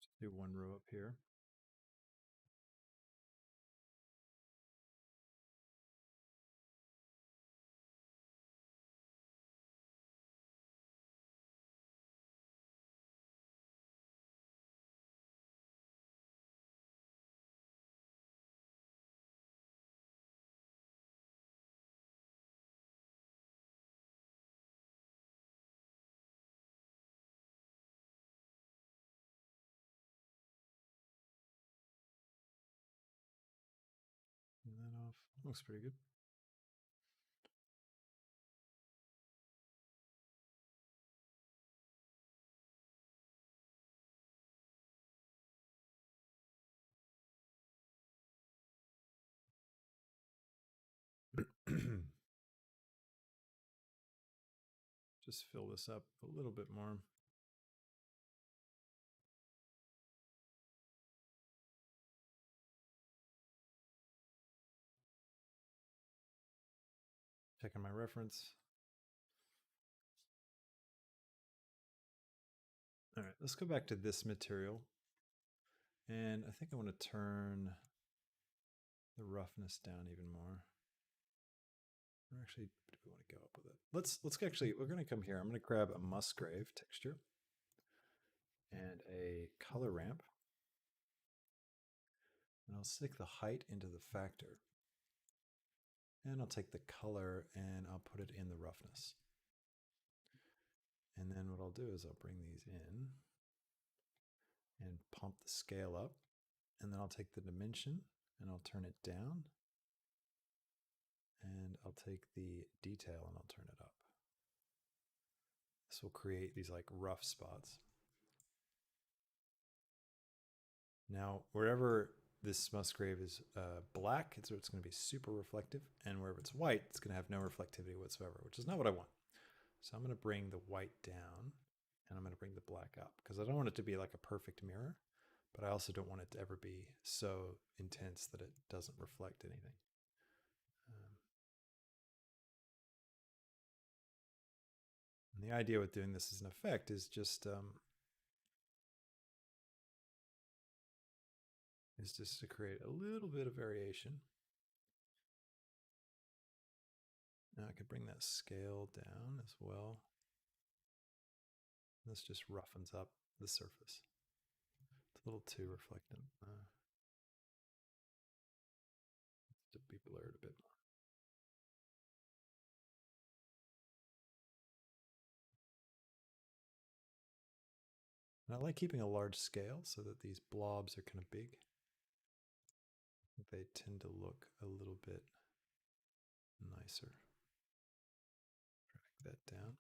Just do one row up here. And that off. Looks pretty good. Just fill this up a little bit more. Checking my reference. All right, let's go back to this material. And I think I want to turn the roughness down even more. Or actually, do we want to go up with it? Let's actually, we're going to come here. I'm going to grab a Musgrave texture and a color ramp. And I'll stick the height into the factor. And I'll take the color and I'll put it in the roughness. And then what I'll do is I'll bring these in and pump the scale up. And then I'll take the dimension and I'll turn it down. And I'll take the detail and I'll turn it up. This will create these like rough spots. Now, wherever this Musgrave is black, it's going to be super reflective. And wherever it's white, it's going to have no reflectivity whatsoever, which is not what I want. So I'm going to bring the white down and I'm going to bring the black up because I don't want it to be like a perfect mirror, but I also don't want it to ever be so intense that it doesn't reflect anything. And the idea with doing this as an effect is just to create a little bit of variation. Now I could bring that scale down as well. This just roughens up the surface. It's a little too reflectant. To be blurred a bit more. And I like keeping a large scale so that these blobs are kind of big. They tend to look a little bit nicer. Drag that down.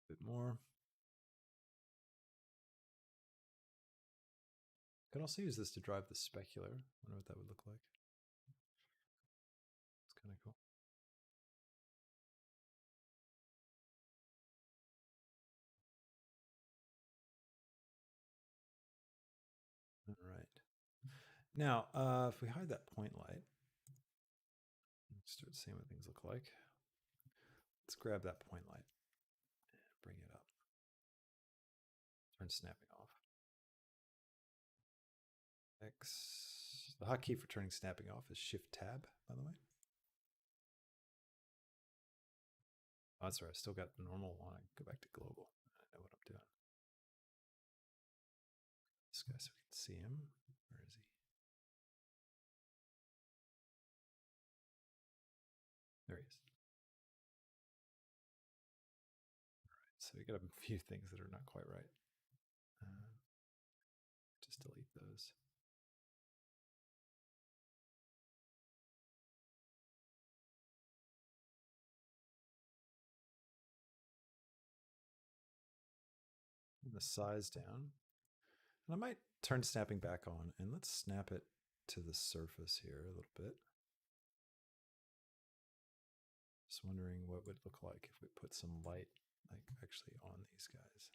A bit more. I could also use this to drive the specular. I wonder what that would look like. It's kind of cool. All right. Now, if we hide that point light, start seeing what things look like. Let's grab that point light and bring it up. Turn snapping off. X. The hotkey for turning snapping off is Shift Tab, by the way. Oh, that's right. I still got the normal one. I can go back to global. I know what I'm doing. This guy so we can see him. Where is he? So we got a few things that are not quite right. Just delete those. And the size down. And I might turn snapping back on, and let's snap it to the surface here a little bit. Just wondering what would it look like if we put some light like actually on these guys.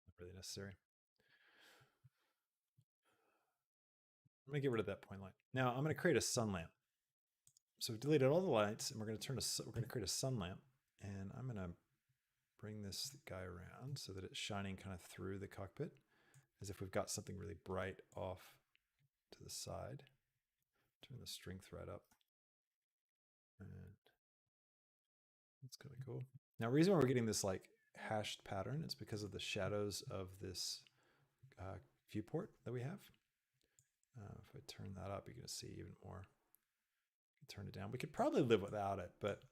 Not really necessary. I'm going to get rid of that point light. Now I'm going to create a sun lamp. So we've deleted all the lights, and we're going to create a sun lamp, and I'm going to bring this guy around so that it's shining kind of through the cockpit, as if we've got something really bright off to the side. Turn the strength right up, and that's kind of cool. Now, the reason why we're getting this like hashed pattern is because of the shadows of this viewport that we have. If I turn that up, you're going to see even more. Turn it down. We could probably live without it, but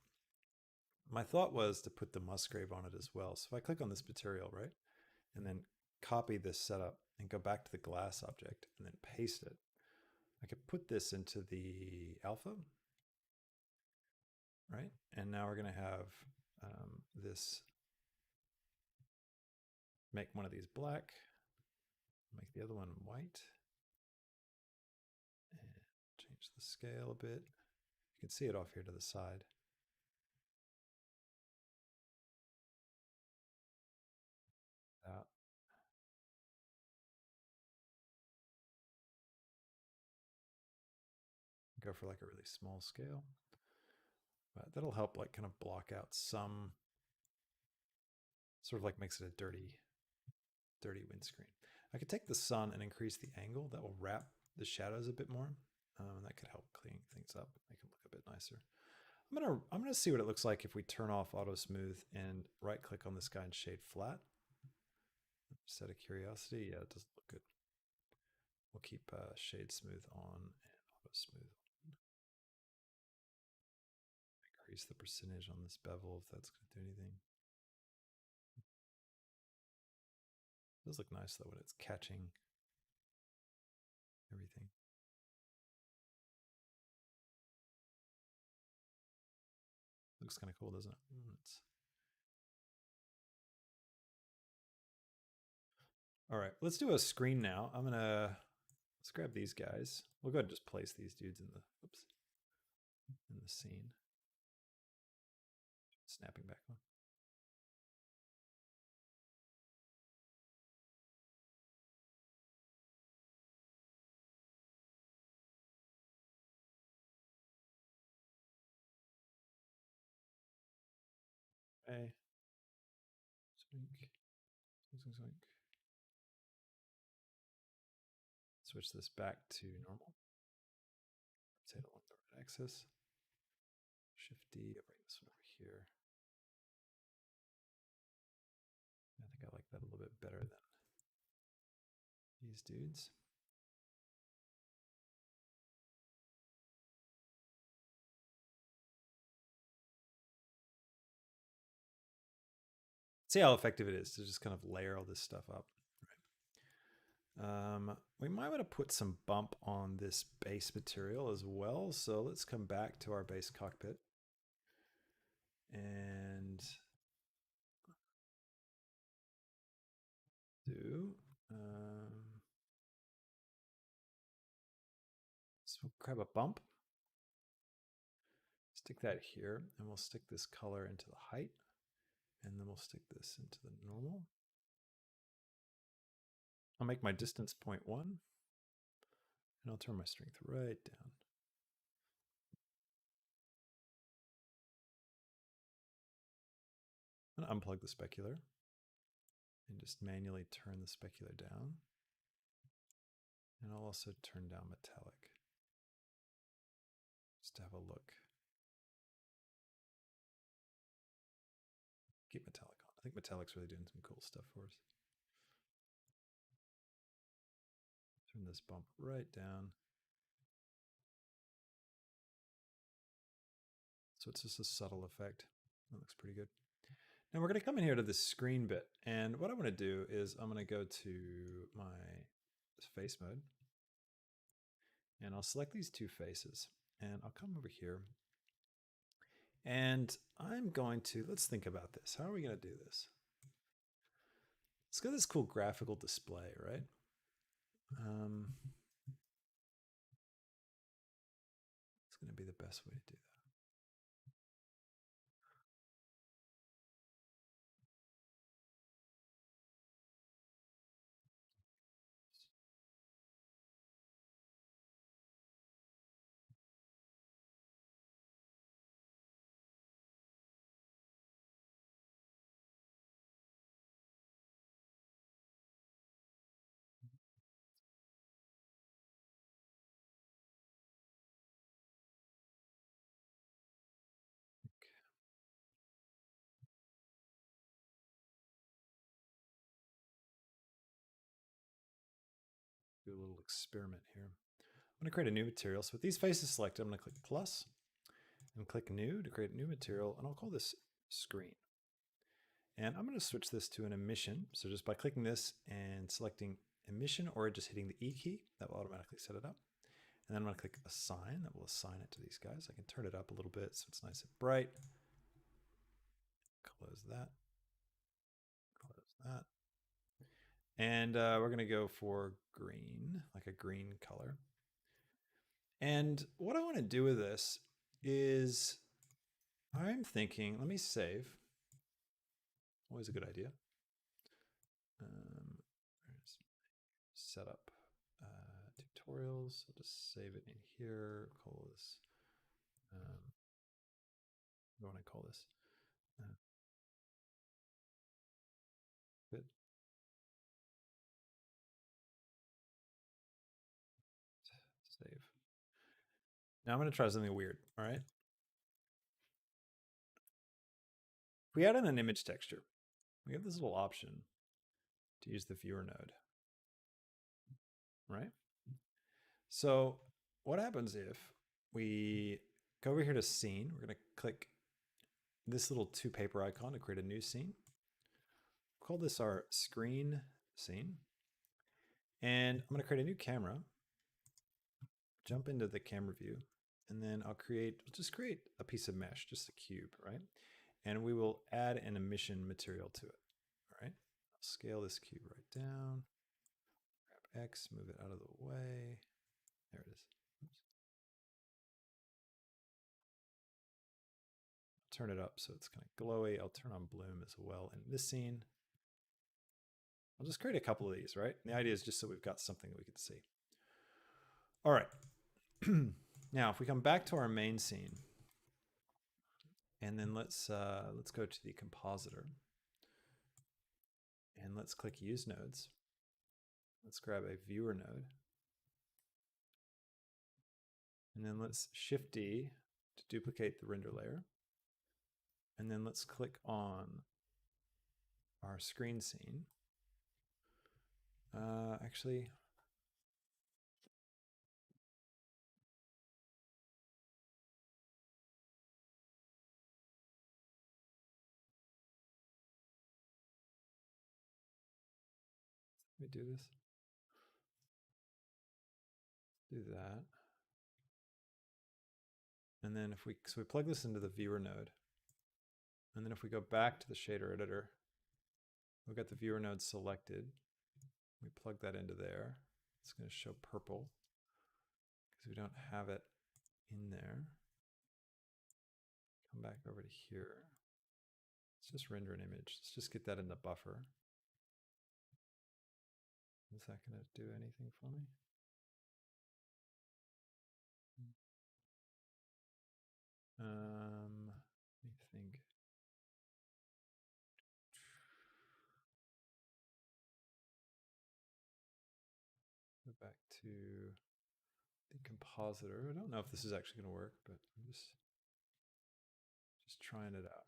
my thought was to put the Musgrave on it as well. So if I click on this material, right, and then copy this setup and go back to the glass object and then paste it, I could put this into the alpha, right? And now we're going to have this, make one of these black, make the other one white, and change the scale a bit. You can see it off here to the side. Out. Go for like a really small scale. But that'll help like kind of block out some, sort of like makes it a dirty windscreen. I could take the sun and increase the angle. That will wrap the shadows a bit more. And that could help clean things up, make it look a bit nicer. I'm gonna see what it looks like if we turn off auto smooth and right click on this guy and shade flat. Just out of curiosity, yeah, it doesn't look good. We'll keep shade smooth on and auto smooth on. Increase the percentage on this bevel if that's going to do anything. It does look nice though when it's catching everything. Looks kind of cool, doesn't it? All right, let's do a screen now. Let's grab these guys. We'll go ahead and just place these dudes in the scene. Snapping back on. Okay. Swink. Swink, swink. Switch this back to normal. Rotate along the right axis. Shift D, I'll bring this one over here. I think I like that a little bit better than these dudes. See how effective it is to just kind of layer all this stuff up. We might want to put some bump on this base material as well. So let's come back to our base cockpit and do so we'll grab a bump, stick that here, and we'll stick this color into the height, and then we'll stick this into the normal. I'll make my distance 0.1, and I'll turn my strength right down. I'm going to unplug the specular and just manually turn the specular down. And I'll also turn down metallic. Just to have a look. Keep metallic on. I think metallic's really doing some cool stuff for us. Turn this bump right down. So it's just a subtle effect. That looks pretty good. Now we're going to come in here to this screen bit. And what I want to do is I'm going to go to my face mode. And I'll select these two faces. And I'll come over here. And I'm going to, let's think about this. How are we going to do this? Let's get this cool graphical display, right? It's going to be the best way to do that. Do a little experiment here. I'm going to create a new material. So with these faces selected, I'm going to click plus and click new to create a new material. And I'll call this screen. And I'm going to switch this to an emission. So just by clicking this and selecting emission or just hitting the E key, that will automatically set it up. And then I'm going to click assign. That will assign it to these guys. I can turn it up a little bit so it's nice and bright. Close that. Close that. And we're going to go for green, like a green color. And what I want to do with this is I'm thinking, let me save. Always a good idea. Set up tutorials. I'll just save it in here. Call this. What do I want to call this? Bit. Save. Now I'm going to try something weird. All right. If we add in an image texture, we have this little option to use the viewer node. Right. So what happens if we go over here to scene? We're going to click this little two paper icon to create a new scene. We'll call this our screen scene. And I'm going to create a new camera. Jump into the camera view. And then I'll just create a piece of mesh, just a cube, right? And we will add an emission material to it. All right. I'll scale this cube right down. Grab X, move it out of the way. There it is. Oops. Turn it up so it's kind of glowy. I'll turn on bloom as well in this scene. I'll just create a couple of these, right? And the idea is just so we've got something that we can see. All right. Now, if we come back to our main scene, and then let's go to the compositor, and let's click Use Nodes. Let's grab a viewer node, and then let's Shift D to duplicate the render layer, and then let's click on our screen scene. Actually, let me do this. Do that. And then if we plug this into the viewer node, and then if we go back to the shader editor, we've got the viewer node selected. We plug that into there. It's going to show purple because we don't have it in there. Come back over to here. Let's just render an image. Let's just get that in the buffer. Is that going to do anything for me? Let me think. Go back to the compositor. I don't know if this is actually going to work, but I'm just trying it out.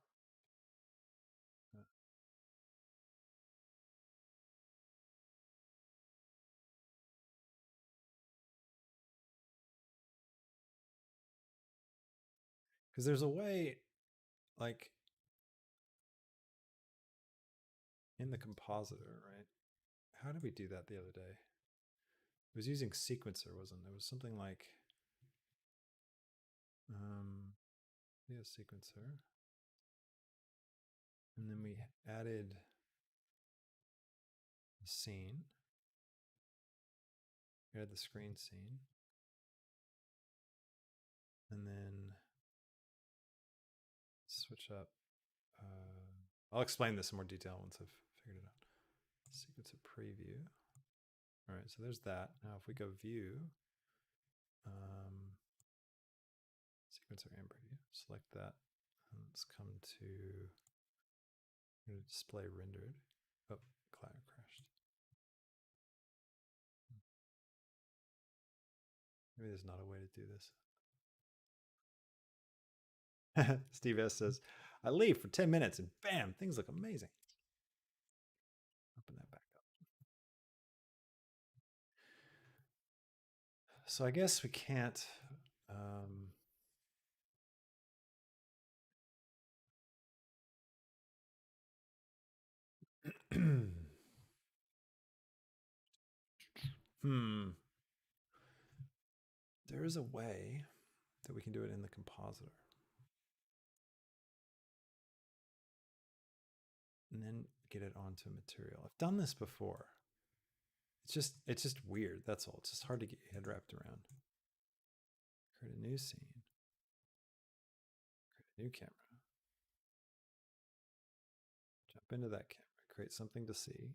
Because there's a way, like in the compositor, right? How did we do that the other day? It was using sequencer, wasn't it? It was something like yeah, sequencer. And then we added the scene. We had the screen scene. And then switch up. I'll explain this in more detail once I've figured it out. Sequencer preview. All right, so there's that. Now if we go view, sequencer and preview, select that. And let's come to display rendered. Oh, cloud crashed. Maybe there's not a way to do this. Steve S says, I leave for 10 minutes and bam, things look amazing. Open that back up. So I guess we can't. There is a way that we can do it in the compositor. And then get it onto a material. I've done this before. It's just weird. That's all. It's just hard to get your head wrapped around. Create a new scene. Create a new camera. Jump into that camera. Create something to see.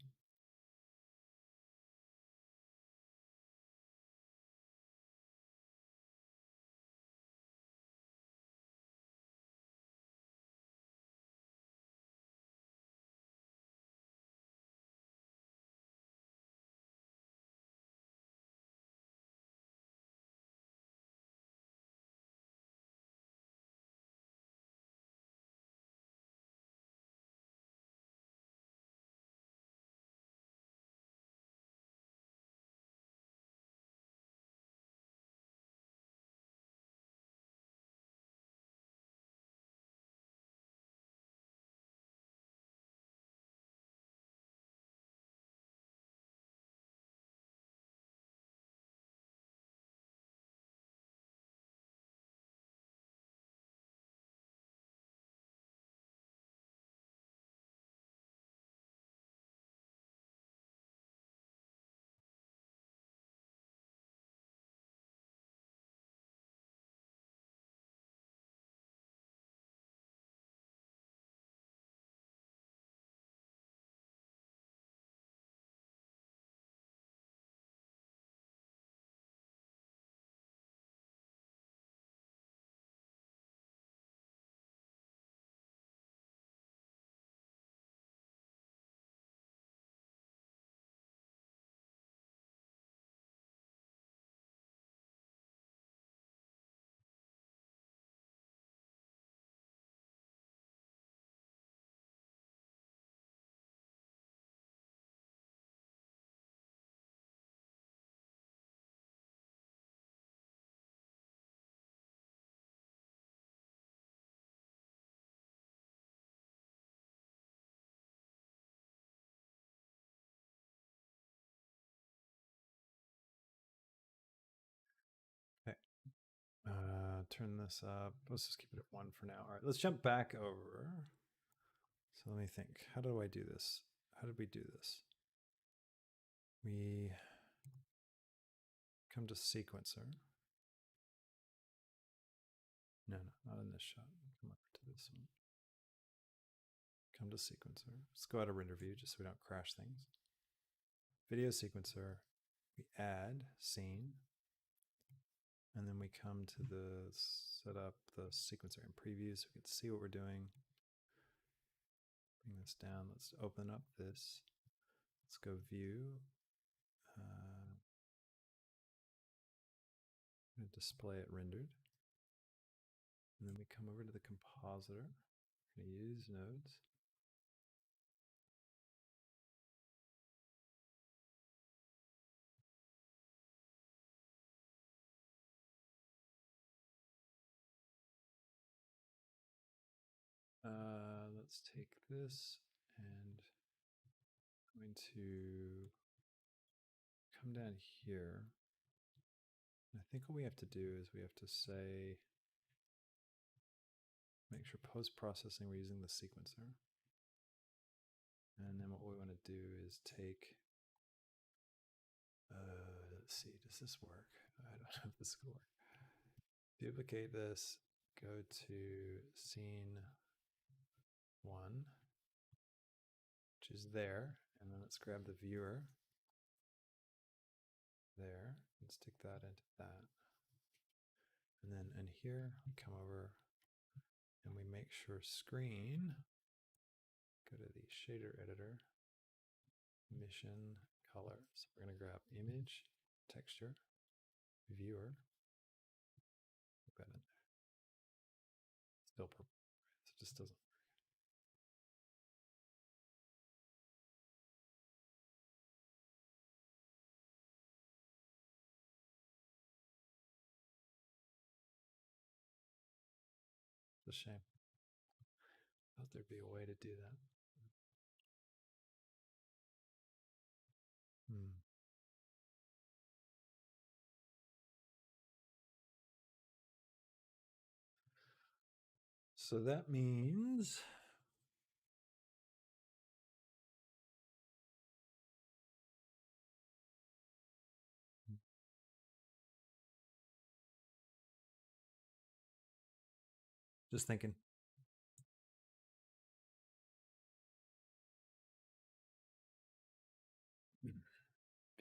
Okay. Turn this up. Let's just keep it at 1 for now. All right, let's jump back over. So let me think. How do I do this? How did we do this? We come to sequencer. No, not in this shot. Come over to this one. Come to sequencer. Let's go out of render view just so we don't crash things. Video sequencer. We add scene. And then we come to the set up the sequencer in preview so we can see what we're doing. Bring this down. Let's open up this. Let's go view. going to display it rendered. And then we come over to the compositor. We're going to use nodes. Let's take this and I'm going to come down here. I think what we have to do is we have to say, make sure post-processing we're using the sequencer. And then what we want to do is take, let's see, does this work? I don't know if this will work. Duplicate this, go to scene 1, which is there, and then let's grab the viewer there and stick that into that. And then in here, we come over and we make sure screen, go to the shader editor, mission, color. So we're going to grab image, texture, viewer, put that in there. Still purple, so it just doesn't work. It's a shame. Thought there'd be a way to do that. So that means just thinking.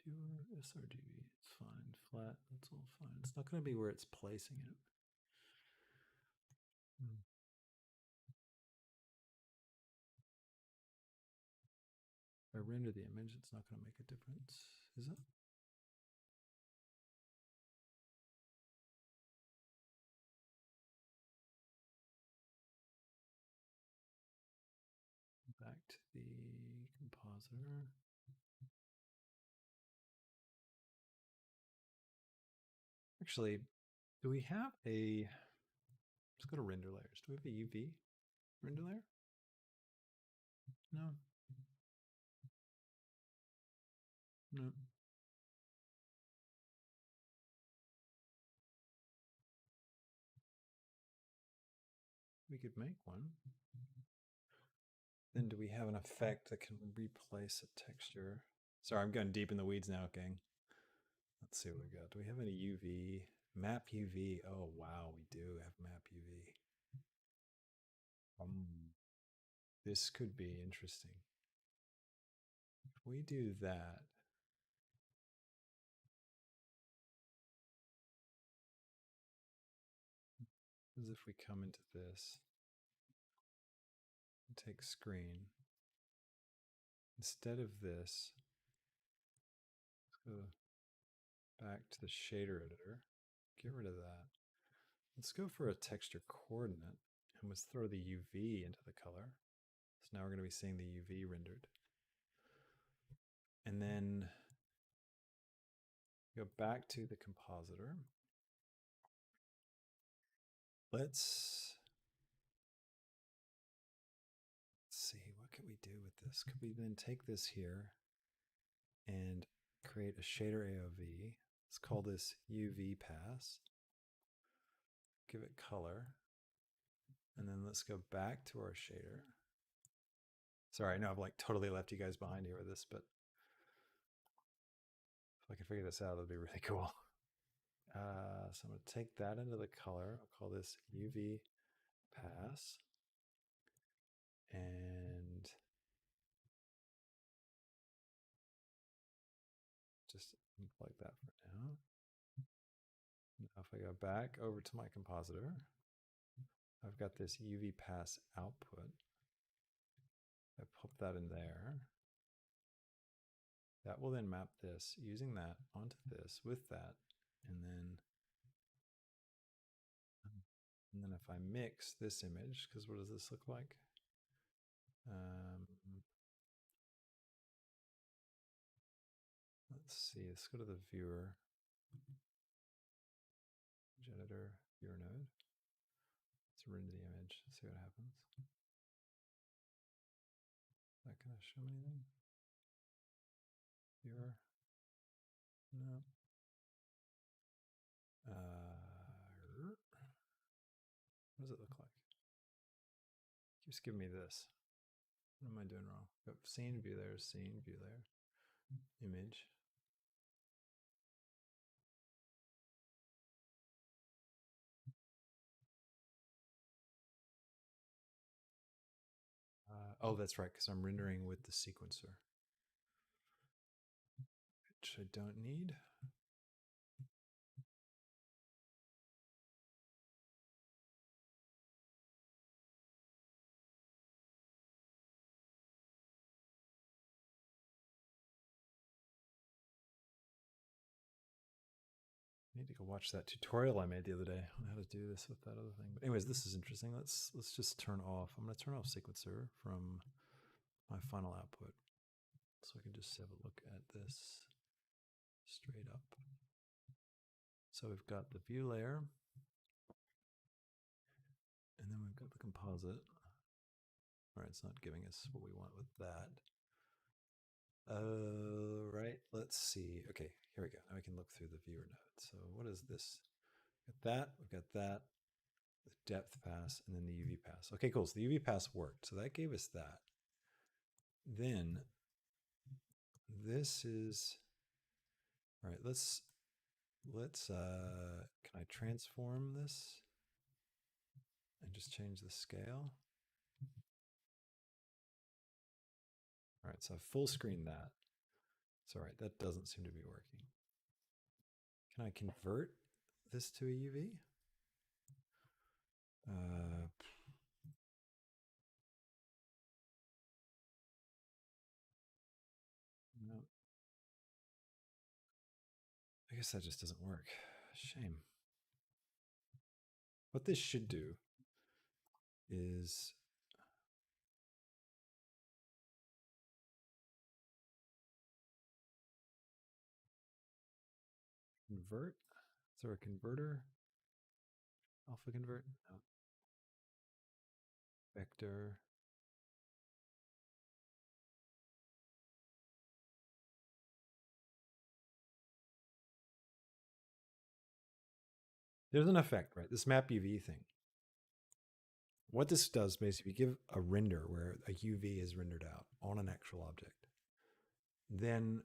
Pure sRGB, it's fine. Flat, that's all fine. It's not going to be where it's placing it. If I render the image, it's not going to make a difference, is it? Back to the compositor. Actually, do we have a, let's go to render layers. Do we have a UV render layer? No. No. We could make one. Then do we have an effect that can replace a texture? Sorry, I'm going deep in the weeds now, gang. Let's see what we got. Do we have any UV? Map UV. Oh, wow, we do have map UV. This could be interesting. If we do that, as if we come into this and take screen, instead of this, let's go back to the shader editor, get rid of that. Let's go for a texture coordinate and let's throw the UV into the color. So now we're going to be seeing the UV rendered. And then go back to the compositor. Let's see, what can we do with this? Could we then take this here and create a shader AOV? Let's call this UV pass. Give it color. And then let's go back to our shader. Sorry, I know I've like totally left you guys behind here with this, but if I can figure this out, it'll be really cool. So I'm going to take that into the color. I'll call this UV pass. And just like that for now. Now if I go back over to my compositor, I've got this UV pass output. I pop that in there. That will then map this using that onto this with that, and then if I mix this image, because what does this look like? Let's see, let's go to the viewer, image editor, viewer node. Let's render the image, see what happens. Is that gonna show me anything? Viewer, no. What does it look like? Keeps giving me this. What am I doing wrong? Got scene, view there, scene, view there, image. Oh, that's right, because I'm rendering with the sequencer, which I don't need. I need to go watch that tutorial I made the other day on how to do this with that other thing. But anyways, this is interesting. Let's just turn off. I'm going to turn off sequencer from my final output, so I can just have a look at this straight up. So we've got the view layer, and then we've got the composite. All right, it's not giving us what we want with that. Right, let's see. Okay, here we go. Now we can look through the viewer node. So what is this? We've got that, the depth pass, and then the UV pass. Okay, cool. So the UV pass worked. So that gave us that. Then this is, all right, let's can I transform this and just change the scale? All right, so I've full screen that. It's all right, that doesn't seem to be working. Can I convert this to a UV? No. I guess that just doesn't work. Shame. What this should do is convert. Is there a converter? Alpha convert? No. Vector. There's an effect, right? This map UV thing. What this does basically, give a render where a UV is rendered out on an actual object. Then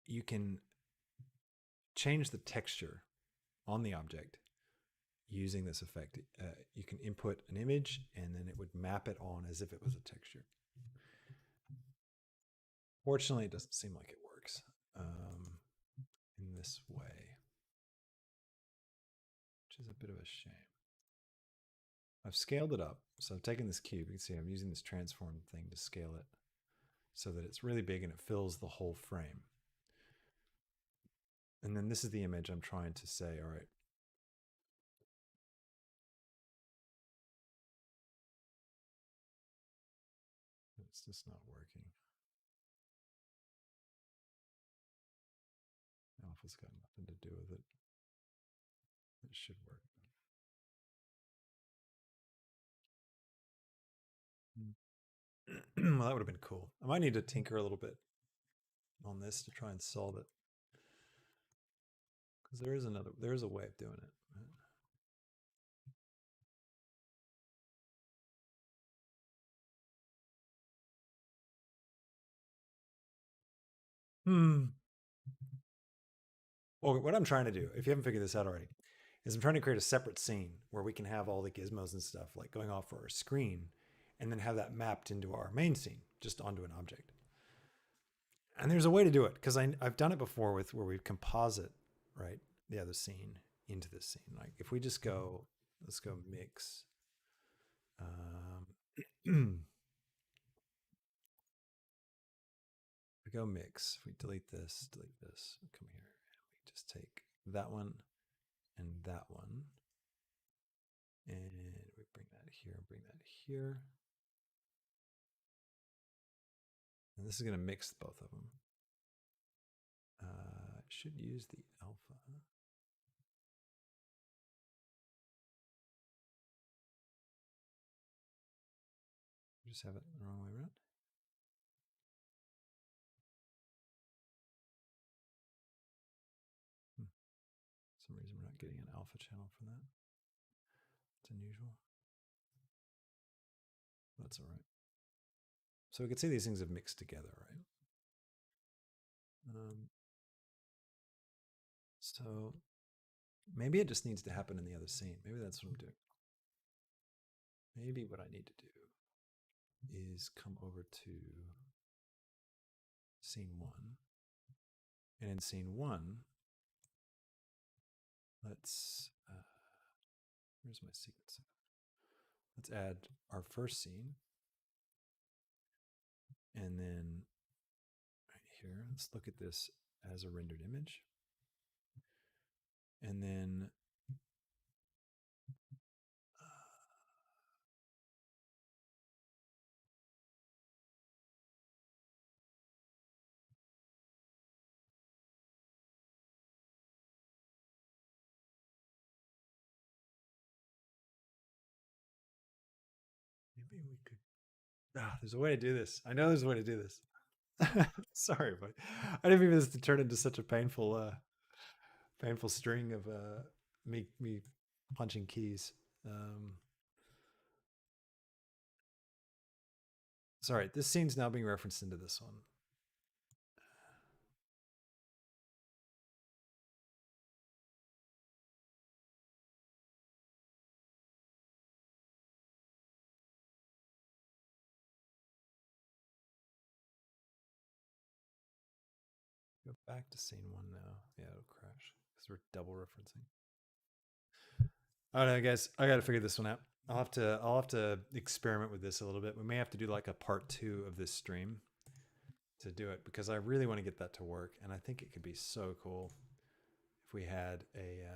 you can change the texture on the object using this effect. You can input an image and then it would map it on as if it was a texture. Fortunately, it doesn't seem like it works in this way, which is a bit of a shame. I've scaled it up. So I've taken this cube. You can see I'm using this transform thing to scale it so that it's really big and it fills the whole frame. And then this is the image I'm trying to say, all right, it's just not working. Alpha's got nothing to do with it. It should work. Well, that would have been cool. I might need to tinker a little bit on this to try and solve it. Because there is a way of doing it. Well, what I'm trying to do, if you haven't figured this out already, is I'm trying to create a separate scene where we can have all the gizmos and stuff like going off for our screen and then have that mapped into our main scene, just onto an object. And there's a way to do it because I've done it before with where we composite, right, the other scene into this scene. Like if we just go, let's go mix. We go mix. If we delete this, come here, and we just take that one and that one. here and bring that here. And this is going to mix both of them. Should use the alpha. Just have it the wrong way around. For some reason, we're not getting an alpha channel for that. It's unusual. That's all right. So we can see these things have mixed together, right? So maybe it just needs to happen in the other scene. Maybe that's what I'm doing. Maybe what I need to do is come over to scene 1. And in scene 1, let's, where's my sequence? Let's add our first scene. And then right here, let's look at this as a rendered image. And then maybe we could, there's a way to do this. I know there's a way to do this. Sorry, but I didn't mean this to turn into such a painful string of me punching keys. Sorry, this scene's now being referenced into this one. Go back to scene 1 now. Yeah, it'll crash because we're double referencing. I don't know, guys. I got to figure this one out. I'll have to experiment with this a little bit. We may have to do like a part 2 of this stream to do it because I really want to get that to work, and I think it could be so cool if we had a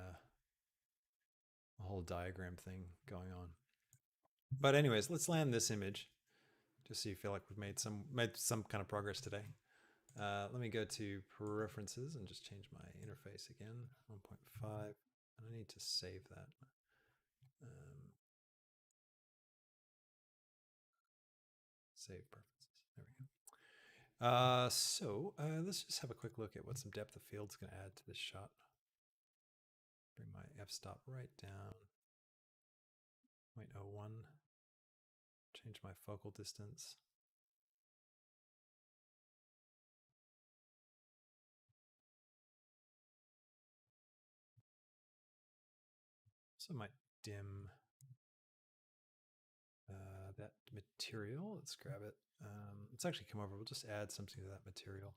whole diagram thing going on. But anyways, let's land this image just so you feel like we've made some kind of progress today. Let me go to preferences and just change my interface again, 1.5, and I need to save that. Save preferences. There we go. So let's just have a quick look at what some depth of field is going to add to this shot. Bring my f-stop right down, 0.01. Change my focal distance. So I might dim that material. Let's grab it. Let's actually come over. We'll just add something to that material.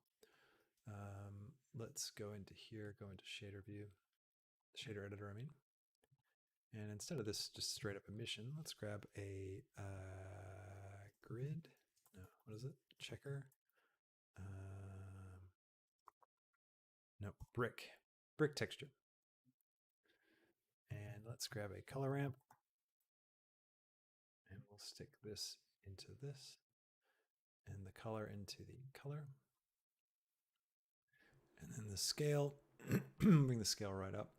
Let's go into here, go into shader view, shader editor, I mean. And instead of this just straight up emission, let's grab a grid. No, what is it? Checker. No, brick texture. And let's grab a color ramp. And we'll stick this into this and the color into the color. And then the scale, bring the scale right up.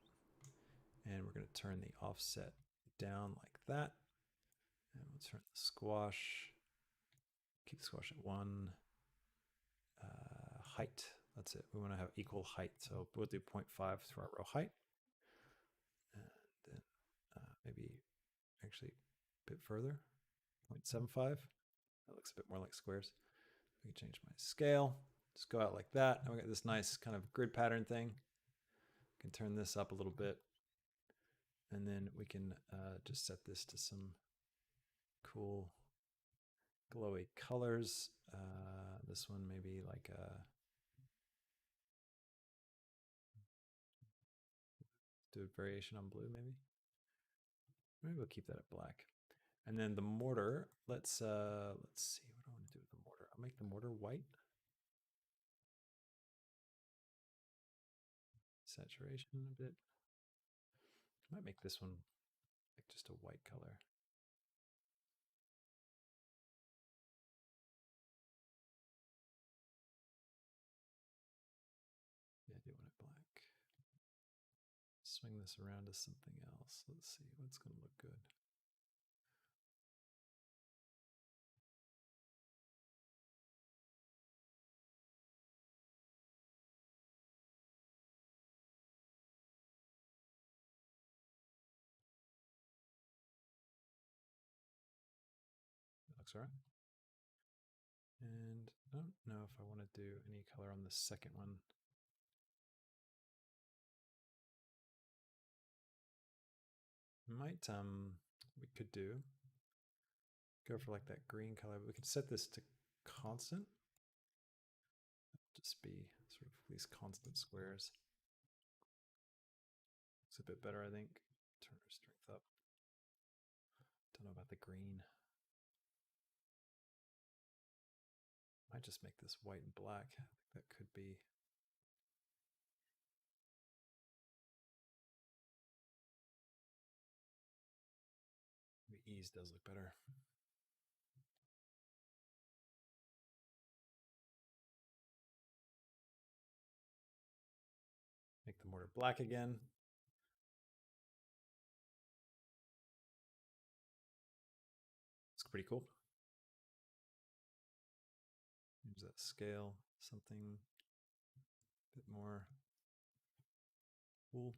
And we're going to turn the offset down like that. And we'll turn the squash, keep the squash at 1. Height, that's it. We want to have equal height. So we'll do 0.5 to our row height. And then maybe actually a bit further, 0.75. That looks a bit more like squares. We can change my scale. Just go out like that. And we got this nice kind of grid pattern thing. We can turn this up a little bit. And then we can just set this to some cool glowy colors. This one maybe like a, do a variation on blue maybe. Maybe we'll keep that at black. And then the mortar, let's see, what do I want to do with the mortar? I'll make the mortar white. Saturation a bit. I might make this one like just a white color. swing this around to something else. Let's see what's going to look good. That looks all right. And I don't know if I want to do any color on the second one. Might we could go for like that green color, but we could set this to constant. Just be sort of these constant squares. Looks a bit better, I think. Turn our strength up. Don't know about the green. Might just make this white and black. I think that could be. Maybe ease does look better. Make the mortar black again. It's pretty cool. Use that scale, something a bit more cool.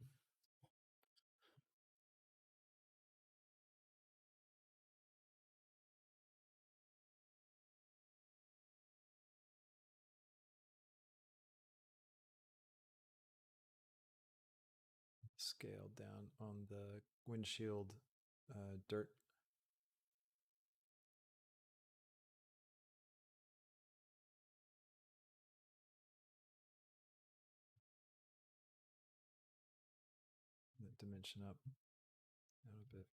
Scale down on the windshield dirt. That dimension up a little bit.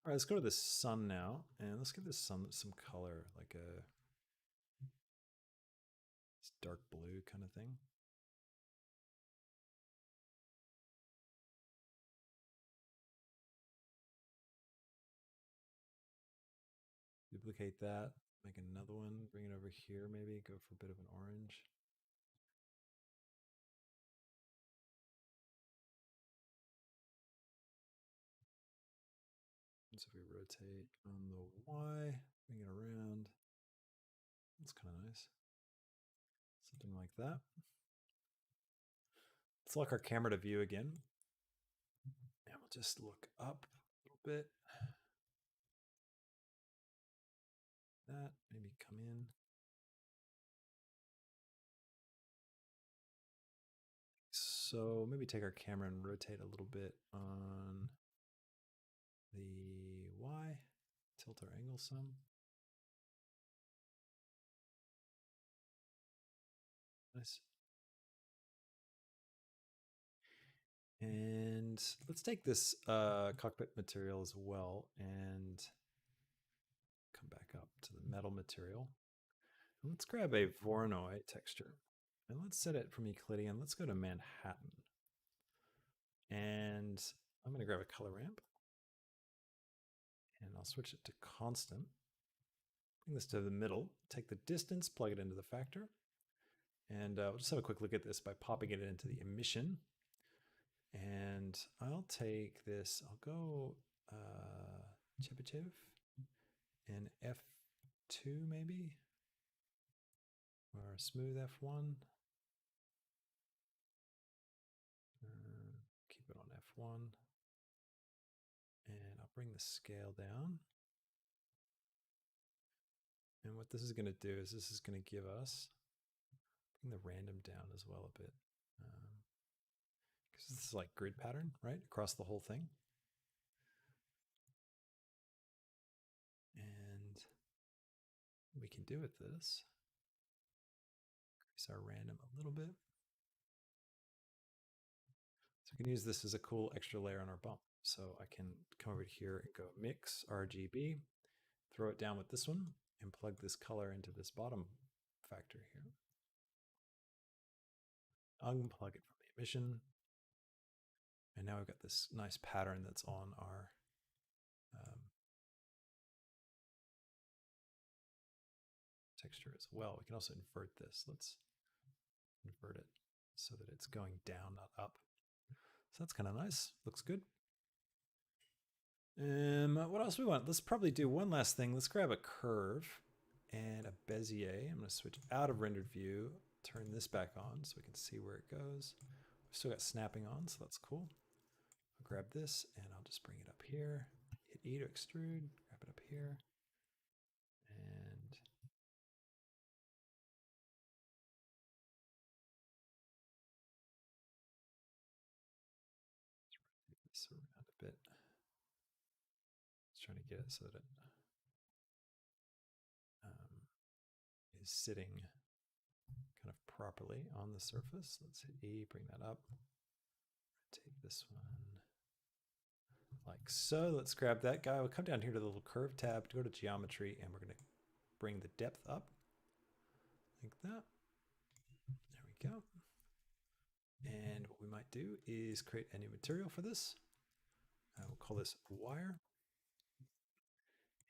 All right, let's go to the sun now, and let's give the sun some color, like a dark blue kind of thing. Duplicate that, make another one, bring it over here maybe, go for a bit of an orange. And so if we rotate on the Y, bring it around, that's kind of nice. Something like that. Let's lock our camera to view again. And we'll just look up a little bit. That, maybe come in. So maybe take our camera and rotate a little bit on the Y, tilt our angle some. Nice. And let's take this cockpit material as well and come back up to the metal material. And let's grab a Voronoi texture and let's set it from Euclidean. Let's go to Manhattan. And I'm going to grab a color ramp and I'll switch it to constant. Bring this to the middle, take the distance, plug it into the factor. And we'll just have a quick look at this by popping it into the emission. And I'll take this, I'll go Chebychev and F2 maybe, or smooth F1. Keep it on F1. And I'll bring the scale down. And what this is going to do is this is going to give us, bring the random down as well a bit. Because this is like grid pattern, right? Across the whole thing. And we can do with this, increase our random a little bit. So we can use this as a cool extra layer on our bump. So I can come over here and go mix RGB, throw it down with this one, and plug this color into this bottom factor here. Unplug it from the emission. And now we've got this nice pattern that's on our texture as well. We can also invert this. Let's invert it so that it's going down, not up. So that's kind of nice. Looks good. What else do we want? Let's probably do one last thing. Let's grab a curve and a Bezier. I'm going to switch out of rendered view, turn this back on so we can see where it goes. We've still got snapping on, so that's cool. I'll grab this and I'll just bring it up here. Hit E to extrude, grab it up here. And move this around a bit. Just trying to get it so that it is sitting kind of properly on the surface. Let's hit E, bring that up. Take this one like so. Let's grab that guy. We'll come down here to the little curve tab, go to geometry, and we're going to bring the depth up like that. There we go. And what we might do is create a new material for this. We'll call this wire.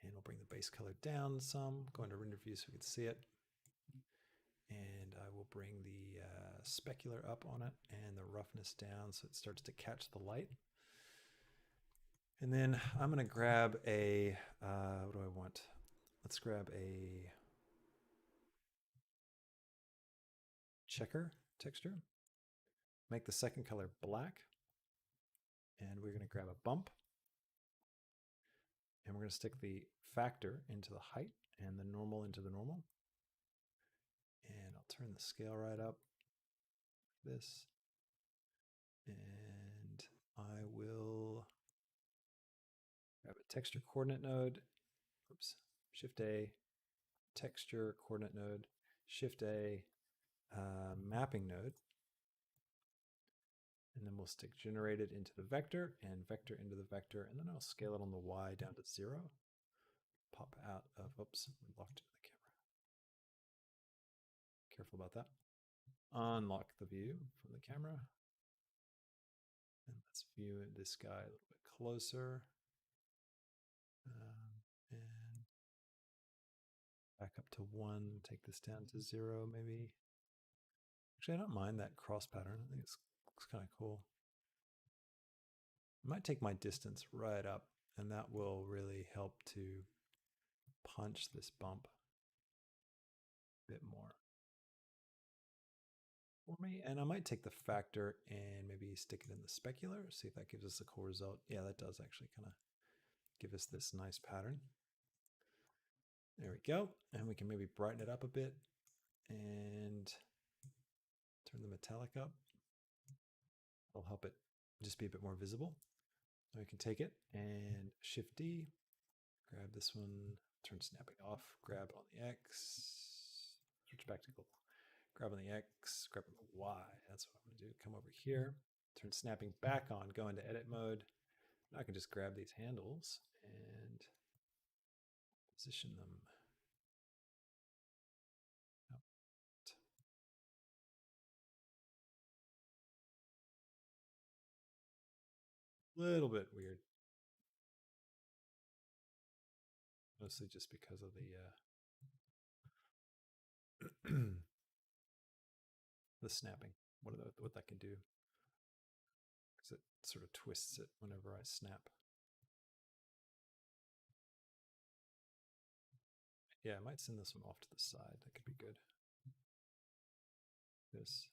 And we'll bring the base color down some, go into render view so we can see it. And I will bring the specular up on it and the roughness down so it starts to catch the light. And then I'm going to grab a, what do I want? Let's grab a checker texture. Make the second color black. And we're going to grab a bump. And we're going to stick the factor into the height and the normal into the normal. And I'll turn the scale right up. This. And I will grab a texture coordinate node. Oops. Shift A. Texture coordinate node. Shift A. Mapping node. And then we'll stick generated into the vector and vector into the vector. And then I'll scale it on the Y down to 0. Pop out of, oops, we locked into the camera. Careful about that. Unlock the view from the camera. And let's view this guy a little bit closer. And back up to 1, take this down to 0 maybe. Actually, I don't mind that cross pattern. I think it looks kind of cool. I might take my distance right up, and that will really help to punch this bump a bit more for me. And I might take the factor and maybe stick it in the specular, see if that gives us a cool result. Yeah, that does actually kind of give us this nice pattern. There we go. And we can maybe brighten it up a bit and turn the metallic up. It'll help it just be a bit more visible. We can take it and Shift D, grab this one, turn snapping off, grab on the X, switch back to global. Grab on the X, grab on the Y. That's what I'm going to do. Come over here, turn snapping back on, go into edit mode. Now I can just grab these handles and position them out. Little bit weird. Mostly just because of the the snapping, what that can do. Because it sort of twists it whenever I snap. Yeah, I might send this one off to the side. That could be good. This.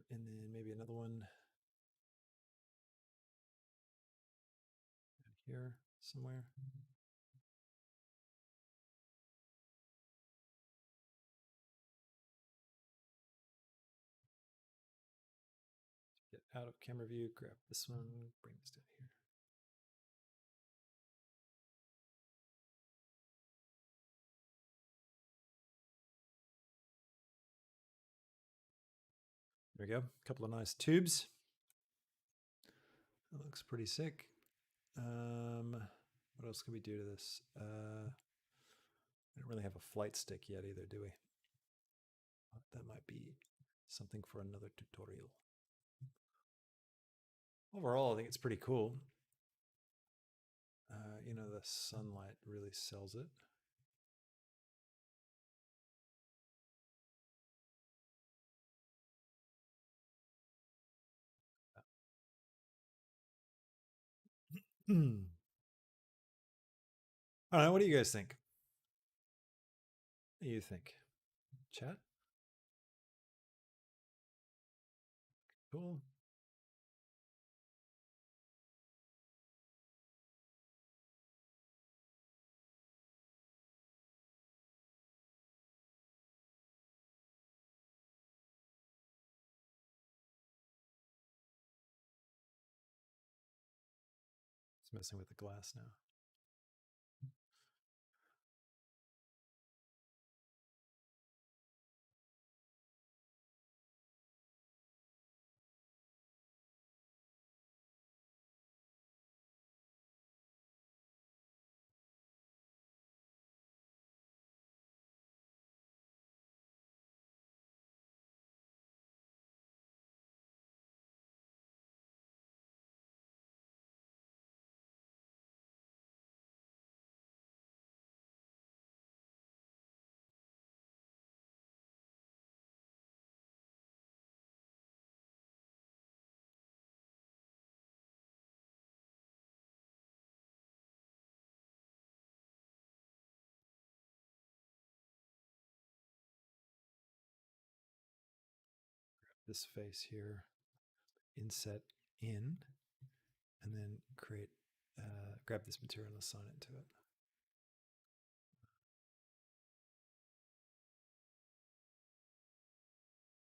And then maybe another one here somewhere. Get out of camera view, grab this one, bring this down here. There we go. A couple of nice tubes. That looks pretty sick. What else can we do to this? We don't really have a flight stick yet either, do we? That might be something for another tutorial. Overall, I think it's pretty cool. You know, the sunlight really sells it. I don't know. What do you guys think? What do you think? Chat? Cool. It's messing with the glass now. This face here, inset in, and then create, grab this material and assign it to it.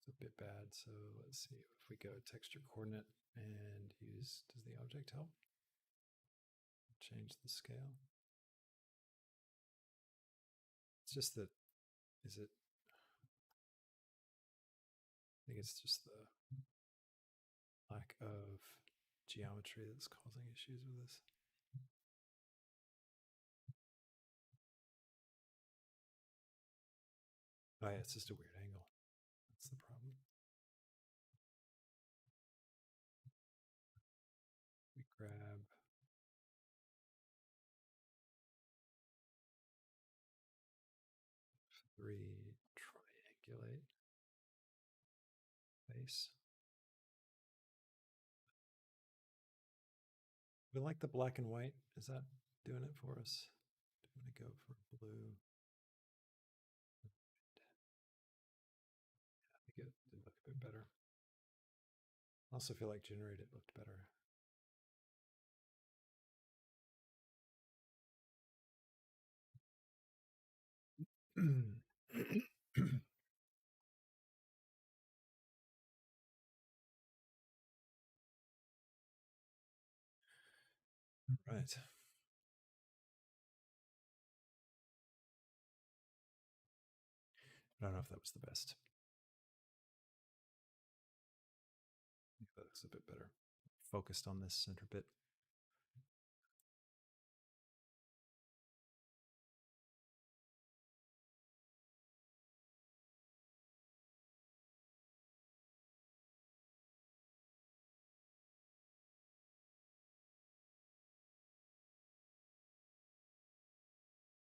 It's a bit bad. So let's see if we go texture coordinate and use, does the object help? Change the scale. It's just that, is it, I think it's just the lack of geometry that's causing issues with this. Oh yeah, it's just a weird angle. That's the problem. We grab F3, triangulate face. We like the black and white. Is that doing it for us? I'm going to go for blue. I think it did look a bit better. I also feel like generate it looked better. Right. I don't know if that was the best. I think that looks a bit better. Focused on this center bit.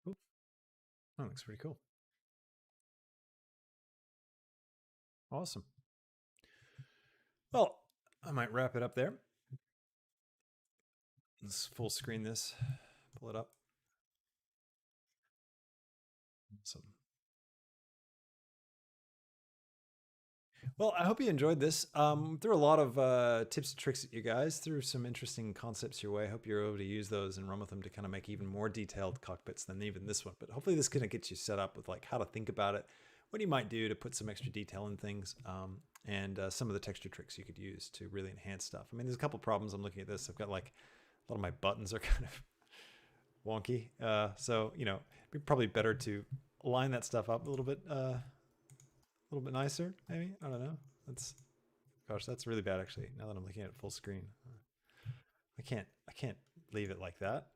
Ooh, that looks pretty cool. Awesome. Well, I might wrap it up there. Let's full screen this, pull it up. Awesome. Well, I hope you enjoyed this. Threw a lot of tips and tricks at you guys, threw some interesting concepts your way. I hope you're able to use those and run with them to kind of make even more detailed cockpits than even this one. But hopefully this kind of gets you set up with like how to think about it, what you might do to put some extra detail in things, and some of the texture tricks you could use to really enhance stuff. I mean, there's a couple problems. I'm looking at this. I've got like a lot of my buttons are kind of wonky. So, you know, it'd be probably better to line that stuff up a little bit nicer, maybe. I don't know. Gosh, that's really bad actually. Now that I'm looking at it full screen, I can't leave it like that.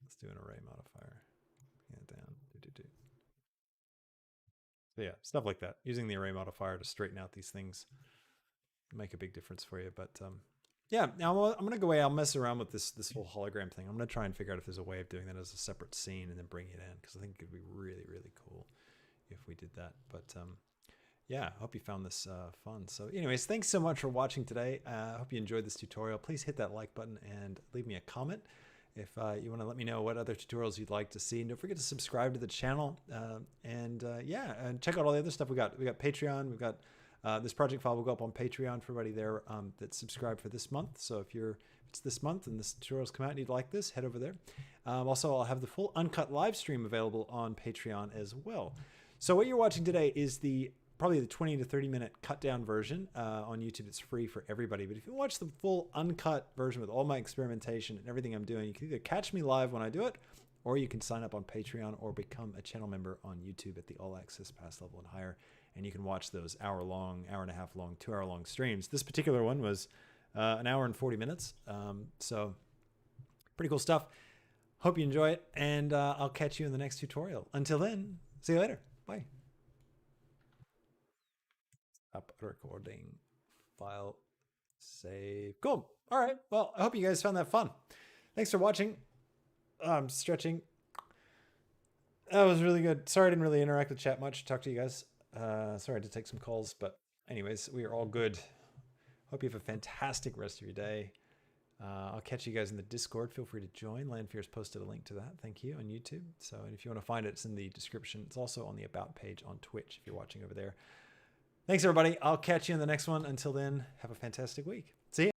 Let's do an array modifier. Bring it down. So yeah, stuff like that. Using the array modifier to straighten out these things make a big difference for you. But yeah, now I'm gonna go away. I'll mess around with this whole hologram thing. I'm gonna try and figure out if there's a way of doing that as a separate scene and then bring it in, because I think it could be really, really cool if we did that. But yeah, I hope you found this fun. So anyways, thanks so much for watching today. I hope you enjoyed this tutorial. Please hit that like button and leave me a comment if you want to let me know what other tutorials you'd like to see. And don't forget to subscribe to the channel. Yeah, and check out all the other stuff we got. We got Patreon. We've got this project file will go up on Patreon for everybody there that's subscribed for this month. So if it's this month and this tutorials come out and you'd like this, head over there. Also, I'll have the full uncut live stream available on Patreon as well. So what you're watching today is probably the 20 to 30 minute cut down version on YouTube. It's free for everybody. But if you watch the full uncut version with all my experimentation and everything I'm doing, you can either catch me live when I do it, or you can sign up on Patreon or become a channel member on YouTube at the all access pass level and higher. And you can watch those hour and a half long, 2 hour long streams. This particular one was an hour and 40 minutes. So pretty cool stuff. Hope you enjoy it. And I'll catch you in the next tutorial. Until then, see you later. Bye. Up recording, file, save. Cool. All right. Well, I hope you guys found that fun. Thanks for watching. I'm stretching. That was really good. Sorry I didn't really interact with chat much. Talk to you guys. Sorry to take some calls, but anyways, we are all good. Hope you have a fantastic rest of your day. I'll catch you guys in the Discord. Feel free to join. Landfear's posted a link to that. Thank you on YouTube. So, and if you want to find it, it's in the description. It's also on the About page on Twitch if you're watching over there. Thanks, everybody. I'll catch you in the next one. Until then, have a fantastic week. See ya.